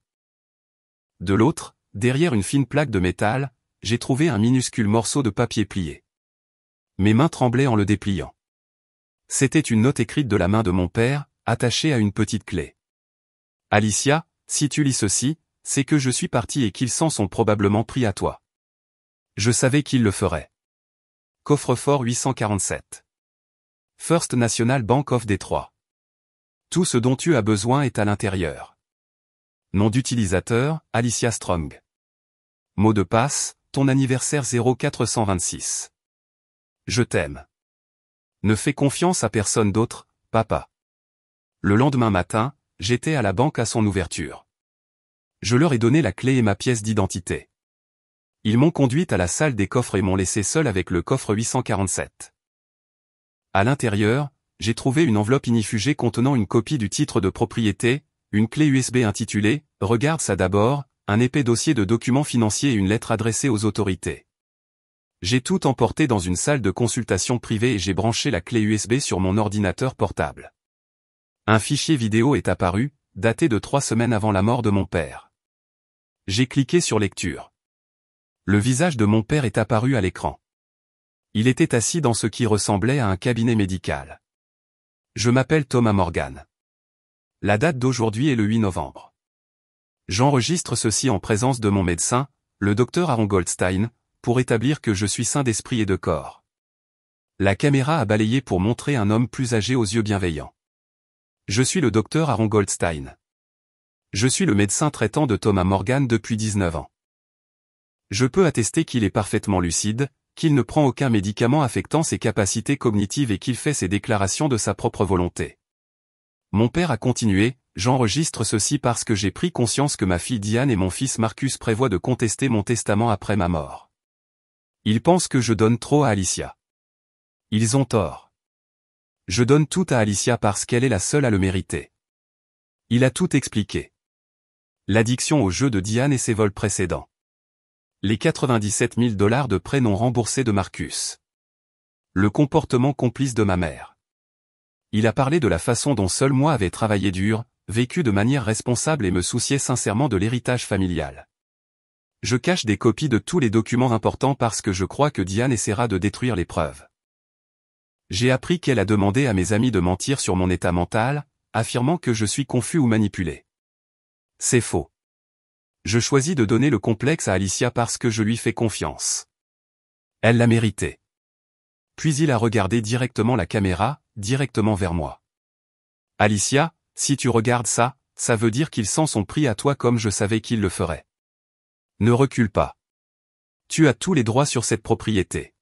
De l'autre, derrière une fine plaque de métal, j'ai trouvé un minuscule morceau de papier plié. Mes mains tremblaient en le dépliant. C'était une note écrite de la main de mon père, attachée à une petite clé. Alicia, si tu lis ceci, c'est que je suis parti et qu'ils s'en sont probablement pris à toi. Je savais qu'ils le feraient. Coffre-fort 847. First National Bank of Detroit. Tout ce dont tu as besoin est à l'intérieur. Nom d'utilisateur, Alicia Strong. Mot de passe, ton anniversaire 0426. Je t'aime. Ne fais confiance à personne d'autre, papa. Le lendemain matin, j'étais à la banque à son ouverture. Je leur ai donné la clé et ma pièce d'identité. Ils m'ont conduite à la salle des coffres et m'ont laissé seul avec le coffre 847. À l'intérieur, j'ai trouvé une enveloppe ignifugée contenant une copie du titre de propriété, une clé USB intitulée « Regarde ça d'abord », un épais dossier de documents financiers et une lettre adressée aux autorités. J'ai tout emporté dans une salle de consultation privée et j'ai branché la clé USB sur mon ordinateur portable. Un fichier vidéo est apparu, daté de 3 semaines avant la mort de mon père. J'ai cliqué sur lecture. Le visage de mon père est apparu à l'écran. Il était assis dans ce qui ressemblait à un cabinet médical. Je m'appelle Thomas Morgan. La date d'aujourd'hui est le 8 novembre. J'enregistre ceci en présence de mon médecin, le docteur Aaron Goldstein, pour établir que je suis sain d'esprit et de corps. La caméra a balayé pour montrer un homme plus âgé aux yeux bienveillants. Je suis le docteur Aaron Goldstein. Je suis le médecin traitant de Thomas Morgan depuis 19 ans. Je peux attester qu'il est parfaitement lucide, qu'il ne prend aucun médicament affectant ses capacités cognitives et qu'il fait ses déclarations de sa propre volonté. Mon père a continué, j'enregistre ceci parce que j'ai pris conscience que ma fille Diane et mon fils Marcus prévoient de contester mon testament après ma mort. Ils pensent que je donne trop à Alicia. Ils ont tort. Je donne tout à Alicia parce qu'elle est la seule à le mériter. Il a tout expliqué. L'addiction au jeu de Diane et ses vols précédents. Les 97 000 $ de prêts non remboursés de Marcus. Le comportement complice de ma mère. Il a parlé de la façon dont seul moi avais travaillé dur, vécu de manière responsable et me souciais sincèrement de l'héritage familial. Je cache des copies de tous les documents importants parce que je crois que Diane essaiera de détruire les preuves. J'ai appris qu'elle a demandé à mes amis de mentir sur mon état mental, affirmant que je suis confus ou manipulé. C'est faux. Je choisis de donner le complexe à Alicia parce que je lui fais confiance. Elle l'a mérité. Puis il a regardé directement la caméra, directement vers moi. Alicia, si tu regardes ça, ça veut dire qu'ils s'en sont pris à toi comme je savais qu'ils le feraient. Ne recule pas. Tu as tous les droits sur cette propriété.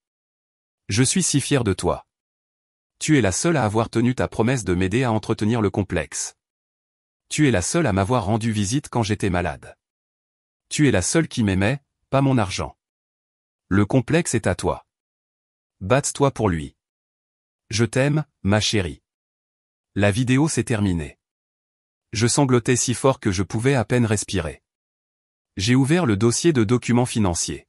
Je suis si fier de toi. Tu es la seule à avoir tenu ta promesse de m'aider à entretenir le complexe. Tu es la seule à m'avoir rendu visite quand j'étais malade. Tu es la seule qui m'aimait, pas mon argent. Le complexe est à toi. Batte-toi pour lui. Je t'aime, ma chérie. La vidéo s'est terminée. Je sanglotais si fort que je pouvais à peine respirer. J'ai ouvert le dossier de documents financiers.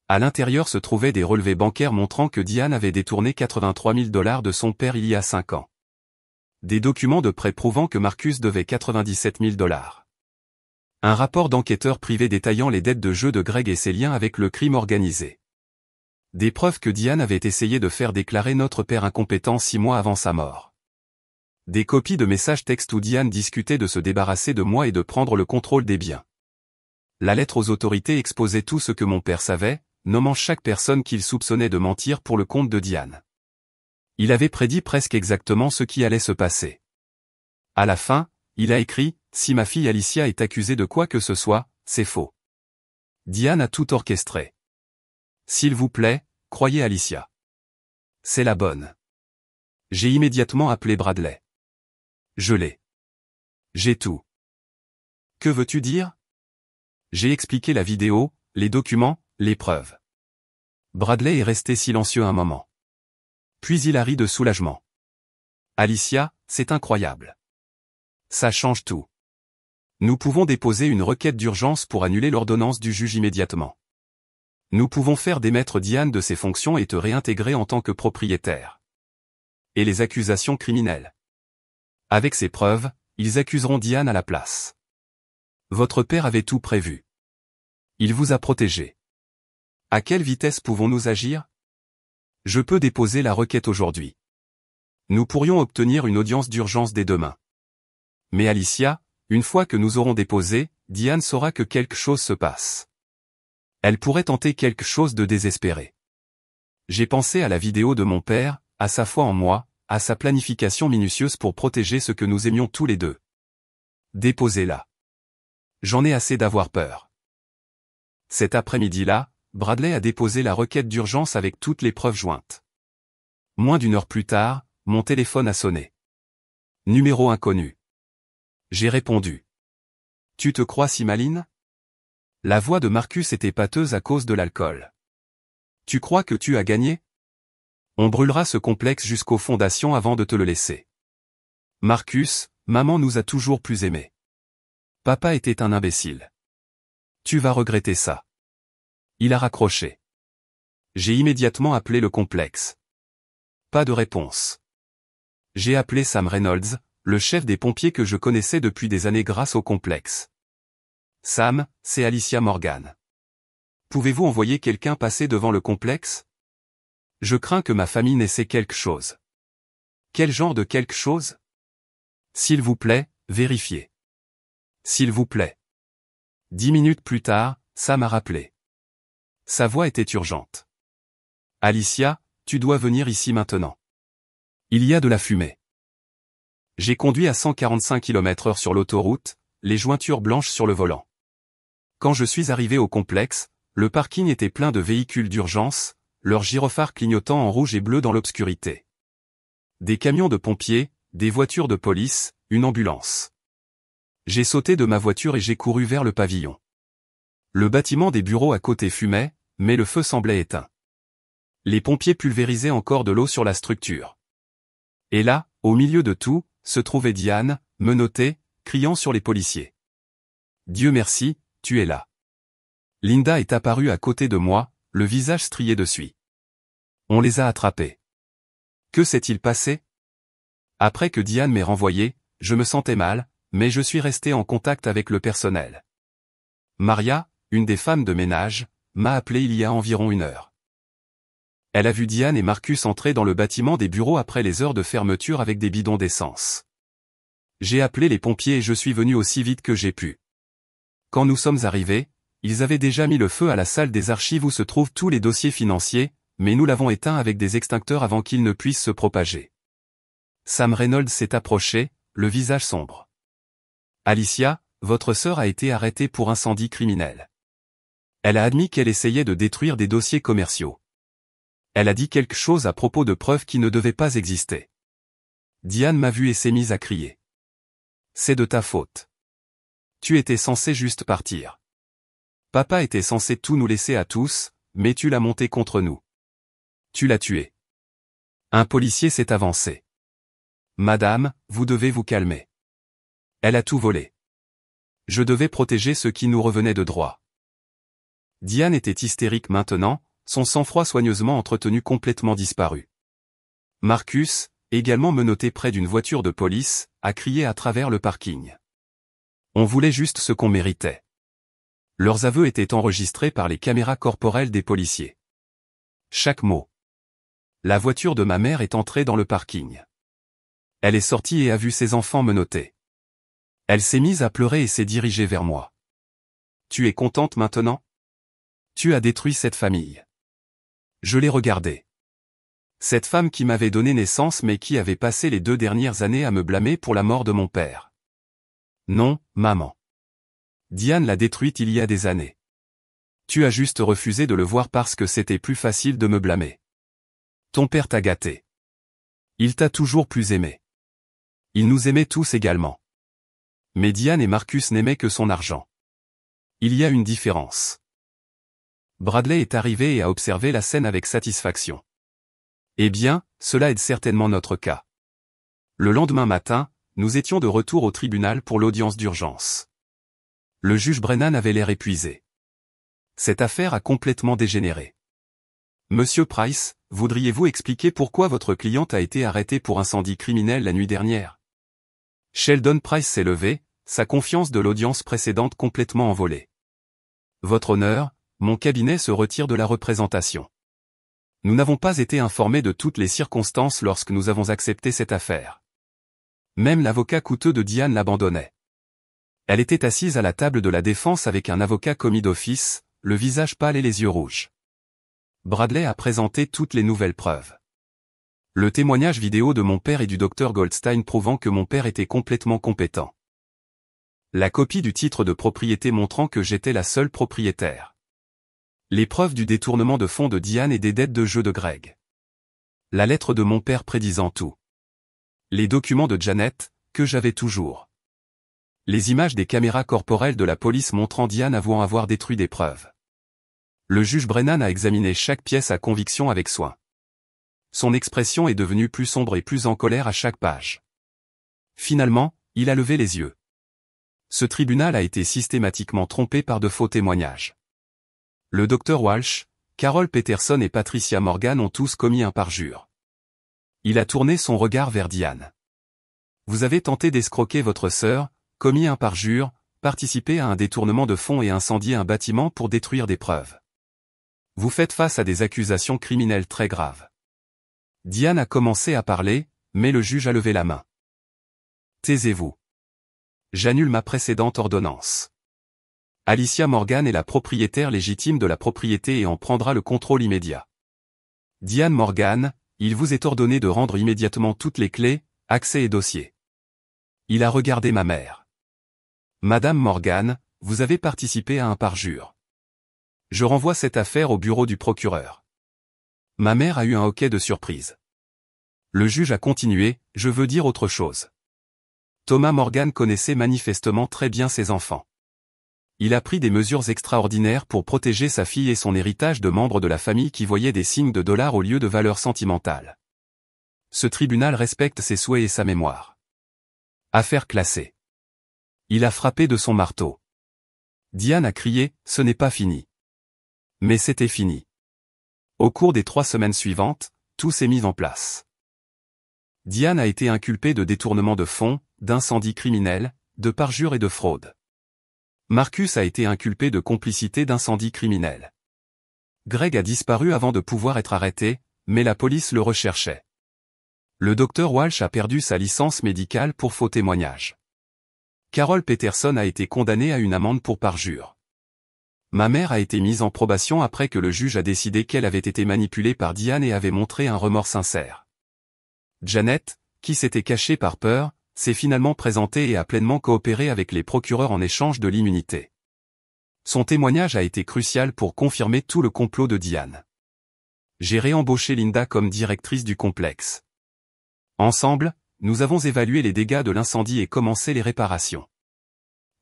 À l'intérieur se trouvaient des relevés bancaires montrant que Diane avait détourné 83 000 $ de son père il y a 5 ans. Des documents de prêt prouvant que Marcus devait 97 000 $. Un rapport d'enquêteur privé détaillant les dettes de jeu de Greg et ses liens avec le crime organisé. Des preuves que Diane avait essayé de faire déclarer notre père incompétent 6 mois avant sa mort. Des copies de messages textes où Diane discutait de se débarrasser de moi et de prendre le contrôle des biens. La lettre aux autorités exposait tout ce que mon père savait, nommant chaque personne qu'il soupçonnait de mentir pour le compte de Diane. Il avait prédit presque exactement ce qui allait se passer. À la fin, il a écrit « Si ma fille Alicia est accusée de quoi que ce soit, c'est faux. Diane a tout orchestré. S'il vous plaît, croyez Alicia. C'est la bonne. » J'ai immédiatement appelé Bradley. Je l'ai. J'ai tout. Que veux-tu dire? J'ai expliqué la vidéo, les documents, les preuves. Bradley est resté silencieux un moment. Puis il a ri de soulagement. Alicia, c'est incroyable. Ça change tout. Nous pouvons déposer une requête d'urgence pour annuler l'ordonnance du juge immédiatement. Nous pouvons faire démettre Diane de ses fonctions et te réintégrer en tant que propriétaire. Et les accusations criminelles. Avec ces preuves, ils accuseront Diane à la place. Votre père avait tout prévu. Il vous a protégé. À quelle vitesse pouvons-nous agir? Je peux déposer la requête aujourd'hui. Nous pourrions obtenir une audience d'urgence dès demain. Mais Alicia, une fois que nous aurons déposé, Diane saura que quelque chose se passe. Elle pourrait tenter quelque chose de désespéré. J'ai pensé à la vidéo de mon père, à sa foi en moi, à sa planification minutieuse pour protéger ce que nous aimions tous les deux. Déposez-la. J'en ai assez d'avoir peur. Cet après-midi-là, Bradley a déposé la requête d'urgence avec toutes les preuves jointes. Moins d'une heure plus tard, mon téléphone a sonné. Numéro inconnu. J'ai répondu. Tu te crois si maline? La voix de Marcus était pâteuse à cause de l'alcool. Tu crois que tu as gagné? On brûlera ce complexe jusqu'aux fondations avant de te le laisser. Marcus, maman nous a toujours plus aimés. Papa était un imbécile. Tu vas regretter ça. Il a raccroché. J'ai immédiatement appelé le complexe. Pas de réponse. J'ai appelé Sam Reynolds, le chef des pompiers que je connaissais depuis des années grâce au complexe. Sam, c'est Alicia Morgan. Pouvez-vous envoyer quelqu'un passer devant le complexe? Je crains que ma famille n'essaie quelque chose. Quel genre de quelque chose? S'il vous plaît, vérifiez. S'il vous plaît. 10 minutes plus tard, Sam a rappelé. Sa voix était urgente. Alicia, tu dois venir ici maintenant. Il y a de la fumée. J'ai conduit à 145 km/h sur l'autoroute, les jointures blanches sur le volant. Quand je suis arrivé au complexe, le parking était plein de véhicules d'urgence, leurs gyrophares clignotant en rouge et bleu dans l'obscurité. Des camions de pompiers, des voitures de police, une ambulance. J'ai sauté de ma voiture et j'ai couru vers le pavillon. Le bâtiment des bureaux à côté fumait, mais le feu semblait éteint. Les pompiers pulvérisaient encore de l'eau sur la structure. Et là, au milieu de tout, se trouvait Diane, menottée, criant sur les policiers. Dieu merci, tu es là. Linda est apparue à côté de moi, le visage strié de suie. On les a attrapés. Que s'est-il passé? Après que Diane m'ait renvoyé, je me sentais mal, mais je suis resté en contact avec le personnel. Maria, une des femmes de ménage, m'a appelé il y a environ 1 heure. Elle a vu Diane et Marcus entrer dans le bâtiment des bureaux après les heures de fermeture avec des bidons d'essence. J'ai appelé les pompiers et je suis venu aussi vite que j'ai pu. Quand nous sommes arrivés, ils avaient déjà mis le feu à la salle des archives où se trouvent tous les dossiers financiers, mais nous l'avons éteint avec des extincteurs avant qu'ils ne puissent se propager. Sam Reynolds s'est approché, le visage sombre. Alicia, votre sœur a été arrêtée pour incendie criminel. Elle a admis qu'elle essayait de détruire des dossiers commerciaux. Elle a dit quelque chose à propos de preuves qui ne devaient pas exister. Diane m'a vu et s'est mise à crier. C'est de ta faute. Tu étais censé juste partir. Papa était censé tout nous laisser à tous, mais tu l'as monté contre nous. Tu l'as tué. Un policier s'est avancé. Madame, vous devez vous calmer. Elle a tout volé. Je devais protéger ce qui nous revenait de droit. Diane était hystérique maintenant, son sang-froid soigneusement entretenu complètement disparu. Marcus, également menotté près d'une voiture de police, a crié à travers le parking. On voulait juste ce qu'on méritait. Leurs aveux étaient enregistrés par les caméras corporelles des policiers. Chaque mot. La voiture de ma mère est entrée dans le parking. Elle est sortie et a vu ses enfants menottés. Elle s'est mise à pleurer et s'est dirigée vers moi. Tu es contente maintenant? Tu as détruit cette famille. Je l'ai regardée. Cette femme qui m'avait donné naissance mais qui avait passé les 2 dernières années à me blâmer pour la mort de mon père. Non, maman. Diane l'a détruite il y a des années. Tu as juste refusé de le voir parce que c'était plus facile de me blâmer. Ton père t'a gâté. Il t'a toujours plus aimé. Il nous aimait tous également. Mais Diane et Marcus n'aimaient que son argent. Il y a une différence. Bradley est arrivé et a observé la scène avec satisfaction. Eh bien, cela est certainement notre cas. Le lendemain matin, nous étions de retour au tribunal pour l'audience d'urgence. Le juge Brennan avait l'air épuisé. Cette affaire a complètement dégénéré. Monsieur Price, voudriez-vous expliquer pourquoi votre cliente a été arrêtée pour incendie criminel la nuit dernière? Sheldon Price s'est levé, sa confiance de l'audience précédente complètement envolée. Votre honneur, mon cabinet se retire de la représentation. Nous n'avons pas été informés de toutes les circonstances lorsque nous avons accepté cette affaire. Même l'avocat coûteux de Diane l'abandonnait. Elle était assise à la table de la défense avec un avocat commis d'office, le visage pâle et les yeux rouges. Bradley a présenté toutes les nouvelles preuves. Le témoignage vidéo de mon père et du docteur Goldstein prouvant que mon père était complètement compétent. La copie du titre de propriété montrant que j'étais la seule propriétaire. Les preuves du détournement de fonds de Diane et des dettes de jeu de Greg. La lettre de mon père prédisant tout. Les documents de Janet, que j'avais toujours. Les images des caméras corporelles de la police montrant Diane avouant avoir détruit des preuves. Le juge Brennan a examiné chaque pièce à conviction avec soin. Son expression est devenue plus sombre et plus en colère à chaque page. Finalement, il a levé les yeux. Ce tribunal a été systématiquement trompé par de faux témoignages. Le docteur Walsh, Carol Peterson et Patricia Morgan ont tous commis un parjure. Il a tourné son regard vers Diane. Vous avez tenté d'escroquer votre sœur, commis un parjure, participé à un détournement de fonds et incendié un bâtiment pour détruire des preuves. Vous faites face à des accusations criminelles très graves. Diane a commencé à parler, mais le juge a levé la main. Taisez-vous. J'annule ma précédente ordonnance. Alicia Morgan est la propriétaire légitime de la propriété et en prendra le contrôle immédiat. Diane Morgan, il vous est ordonné de rendre immédiatement toutes les clés, accès et dossiers. Il a regardé ma mère. Madame Morgan, vous avez participé à un parjure. Je renvoie cette affaire au bureau du procureur. Ma mère a eu un hoquet de surprise. Le juge a continué, je veux dire autre chose. Thomas Morgan connaissait manifestement très bien ses enfants. Il a pris des mesures extraordinaires pour protéger sa fille et son héritage de membres de la famille qui voyaient des signes de dollars au lieu de valeurs sentimentales. Ce tribunal respecte ses souhaits et sa mémoire. Affaire classée. Il a frappé de son marteau. Diane a crié, ce n'est pas fini. Mais c'était fini. Au cours des 3 semaines suivantes, tout s'est mis en place. Diane a été inculpée de détournement de fonds, d'incendie criminel, de parjure et de fraude. Marcus a été inculpé de complicité d'incendie criminel. Greg a disparu avant de pouvoir être arrêté, mais la police le recherchait. Le docteur Walsh a perdu sa licence médicale pour faux témoignage. Carol Peterson a été condamnée à une amende pour parjure. Ma mère a été mise en probation après que le juge a décidé qu'elle avait été manipulée par Diane et avait montré un remords sincère. Janet, qui s'était cachée par peur, s'est finalement présentée et a pleinement coopéré avec les procureurs en échange de l'immunité. Son témoignage a été crucial pour confirmer tout le complot de Diane. J'ai réembauché Linda comme directrice du complexe. Ensemble, nous avons évalué les dégâts de l'incendie et commencé les réparations.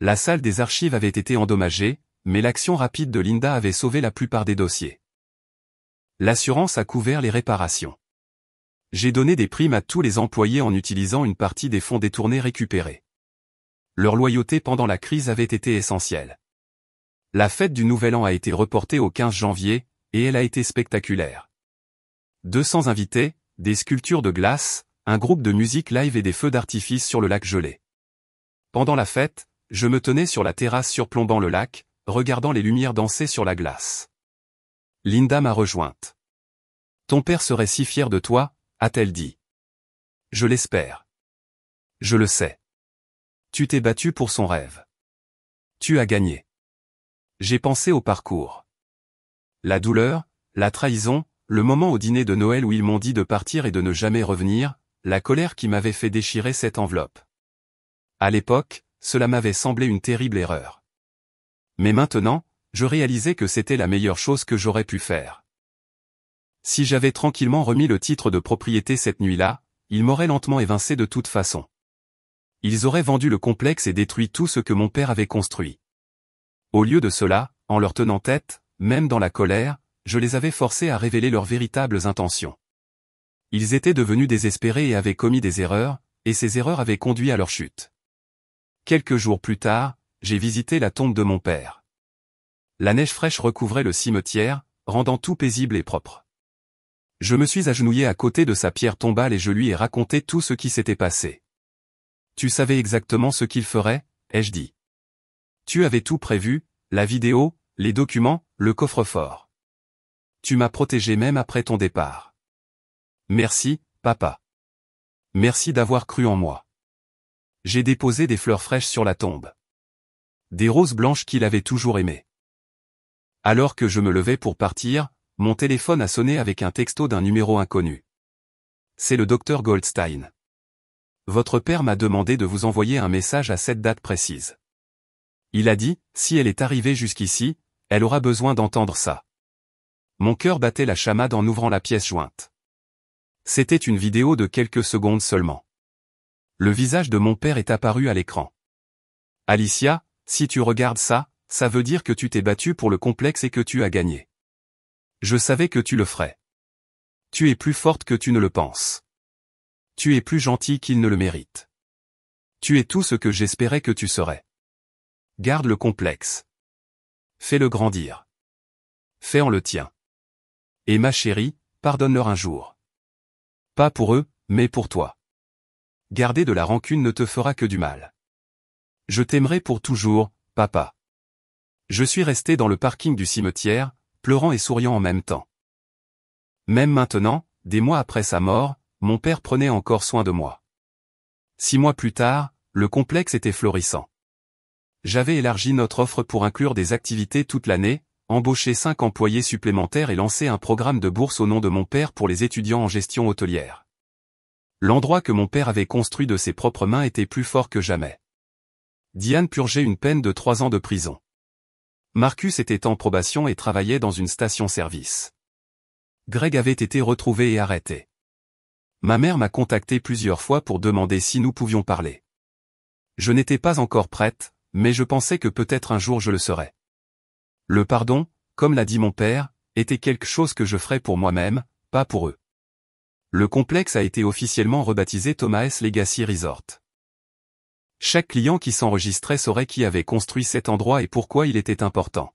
La salle des archives avait été endommagée, mais l'action rapide de Linda avait sauvé la plupart des dossiers. L'assurance a couvert les réparations. J'ai donné des primes à tous les employés en utilisant une partie des fonds détournés récupérés. leur loyauté pendant la crise avait été essentielle. La fête du Nouvel An a été reportée au 15 janvier, et elle a été spectaculaire. 200 invités, des sculptures de glace, un groupe de musique live et des feux d'artifice sur le lac gelé. Pendant la fête, je me tenais sur la terrasse surplombant le lac, regardant les lumières danser sur la glace. Linda m'a rejointe. « Ton père serait si fier de toi », a-t-elle dit. « Je l'espère. Je le sais. Tu t'es battu pour son rêve. Tu as gagné. » J'ai pensé au parcours. La douleur, la trahison, le moment au dîner de Noël où ils m'ont dit de partir et de ne jamais revenir, la colère qui m'avait fait déchirer cette enveloppe. À l'époque, cela m'avait semblé une terrible erreur. Mais maintenant, je réalisais que c'était la meilleure chose que j'aurais pu faire. Si j'avais tranquillement remis le titre de propriété cette nuit-là, ils m'auraient lentement évincé de toute façon. Ils auraient vendu le complexe et détruit tout ce que mon père avait construit. Au lieu de cela, en leur tenant tête, même dans la colère, je les avais forcés à révéler leurs véritables intentions. Ils étaient devenus désespérés et avaient commis des erreurs, et ces erreurs avaient conduit à leur chute. Quelques jours plus tard, j'ai visité la tombe de mon père. La neige fraîche recouvrait le cimetière, rendant tout paisible et propre. Je me suis agenouillé à côté de sa pierre tombale et je lui ai raconté tout ce qui s'était passé. « Tu savais exactement ce qu'il ferait ?» ai-je dit. « Tu avais tout prévu, la vidéo, les documents, le coffre-fort. Tu m'as protégé même après ton départ. Merci, papa. Merci d'avoir cru en moi. » J'ai déposé des fleurs fraîches sur la tombe. Des roses blanches qu'il avait toujours aimées. Alors que je me levais pour partir, mon téléphone a sonné avec un texto d'un numéro inconnu. C'est le docteur Goldstein. Votre père m'a demandé de vous envoyer un message à cette date précise. Il a dit, si elle est arrivée jusqu'ici, elle aura besoin d'entendre ça. Mon cœur battait la chamade en ouvrant la pièce jointe. C'était une vidéo de quelques secondes seulement. Le visage de mon père est apparu à l'écran. Alicia, si tu regardes ça, ça veut dire que tu t'es battue pour le complexe et que tu as gagné. Je savais que tu le ferais. Tu es plus forte que tu ne le penses. Tu es plus gentille qu'il ne le mérite. Tu es tout ce que j'espérais que tu serais. Garde le complexe. Fais-le grandir. Fais-en le tien. Et ma chérie, pardonne-leur un jour. Pas pour eux, mais pour toi. Garder de la rancune ne te fera que du mal. Je t'aimerai pour toujours, papa. Je suis resté dans le parking du cimetière, pleurant et souriant en même temps. Même maintenant, des mois après sa mort, mon père prenait encore soin de moi. 6 mois plus tard, le complexe était florissant. J'avais élargi notre offre pour inclure des activités toute l'année, embauché 5 employés supplémentaires et lancé un programme de bourse au nom de mon père pour les étudiants en gestion hôtelière. L'endroit que mon père avait construit de ses propres mains était plus fort que jamais. Diane purgeait une peine de 3 ans de prison. Marcus était en probation et travaillait dans une station-service. Greg avait été retrouvé et arrêté. Ma mère m'a contacté plusieurs fois pour demander si nous pouvions parler. Je n'étais pas encore prête, mais je pensais que peut-être un jour je le serais. Le pardon, comme l'a dit mon père, était quelque chose que je ferais pour moi-même, pas pour eux. Le complexe a été officiellement rebaptisé Thomas Legacy Resort. Chaque client qui s'enregistrait saurait qui avait construit cet endroit et pourquoi il était important.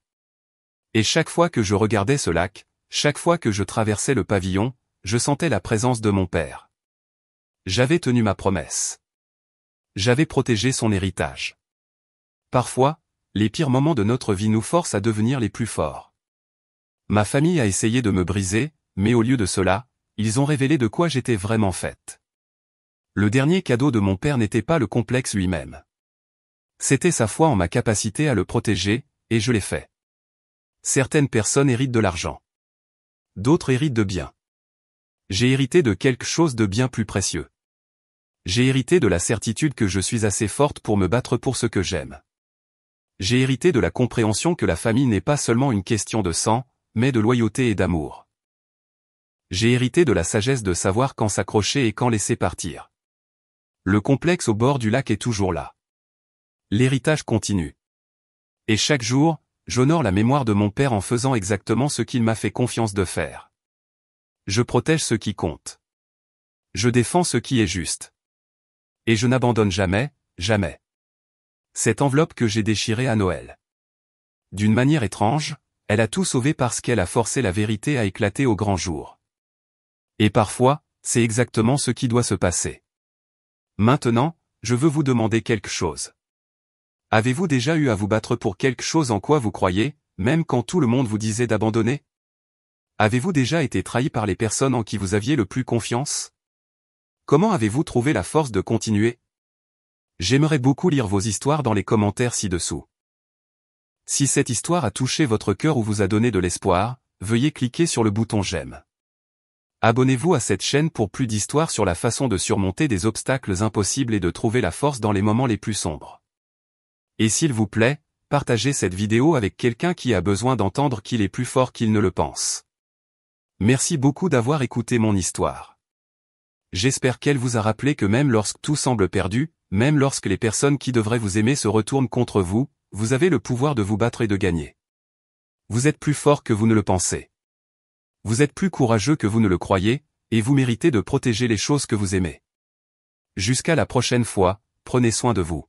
Et chaque fois que je regardais ce lac, chaque fois que je traversais le pavillon, je sentais la présence de mon père. J'avais tenu ma promesse. J'avais protégé son héritage. Parfois, les pires moments de notre vie nous forcent à devenir les plus forts. Ma famille a essayé de me briser, mais au lieu de cela, ils ont révélé de quoi j'étais vraiment faite. Le dernier cadeau de mon père n'était pas le complexe lui-même. C'était sa foi en ma capacité à le protéger, et je l'ai fait. Certaines personnes héritent de l'argent. D'autres héritent de biens. J'ai hérité de quelque chose de bien plus précieux. J'ai hérité de la certitude que je suis assez forte pour me battre pour ce que j'aime. J'ai hérité de la compréhension que la famille n'est pas seulement une question de sang, mais de loyauté et d'amour. J'ai hérité de la sagesse de savoir quand s'accrocher et quand laisser partir. Le complexe au bord du lac est toujours là. L'héritage continue. Et chaque jour, j'honore la mémoire de mon père en faisant exactement ce qu'il m'a fait confiance de faire. Je protège ce qui compte. Je défends ce qui est juste. Et je n'abandonne jamais, jamais. Cette enveloppe que j'ai déchirée à Noël. D'une manière étrange, elle a tout sauvé parce qu'elle a forcé la vérité à éclater au grand jour. Et parfois, c'est exactement ce qui doit se passer. Maintenant, je veux vous demander quelque chose. Avez-vous déjà eu à vous battre pour quelque chose en quoi vous croyez, même quand tout le monde vous disait d'abandonner? Avez-vous déjà été trahi par les personnes en qui vous aviez le plus confiance? Comment avez-vous trouvé la force de continuer? J'aimerais beaucoup lire vos histoires dans les commentaires ci-dessous. Si cette histoire a touché votre cœur ou vous a donné de l'espoir, veuillez cliquer sur le bouton j'aime. Abonnez-vous à cette chaîne pour plus d'histoires sur la façon de surmonter des obstacles impossibles et de trouver la force dans les moments les plus sombres. Et s'il vous plaît, partagez cette vidéo avec quelqu'un qui a besoin d'entendre qu'il est plus fort qu'il ne le pense. Merci beaucoup d'avoir écouté mon histoire. J'espère qu'elle vous a rappelé que même lorsque tout semble perdu, même lorsque les personnes qui devraient vous aimer se retournent contre vous, vous avez le pouvoir de vous battre et de gagner. Vous êtes plus fort que vous ne le pensez. Vous êtes plus courageux que vous ne le croyez, et vous méritez de protéger les choses que vous aimez. Jusqu'à la prochaine fois, prenez soin de vous.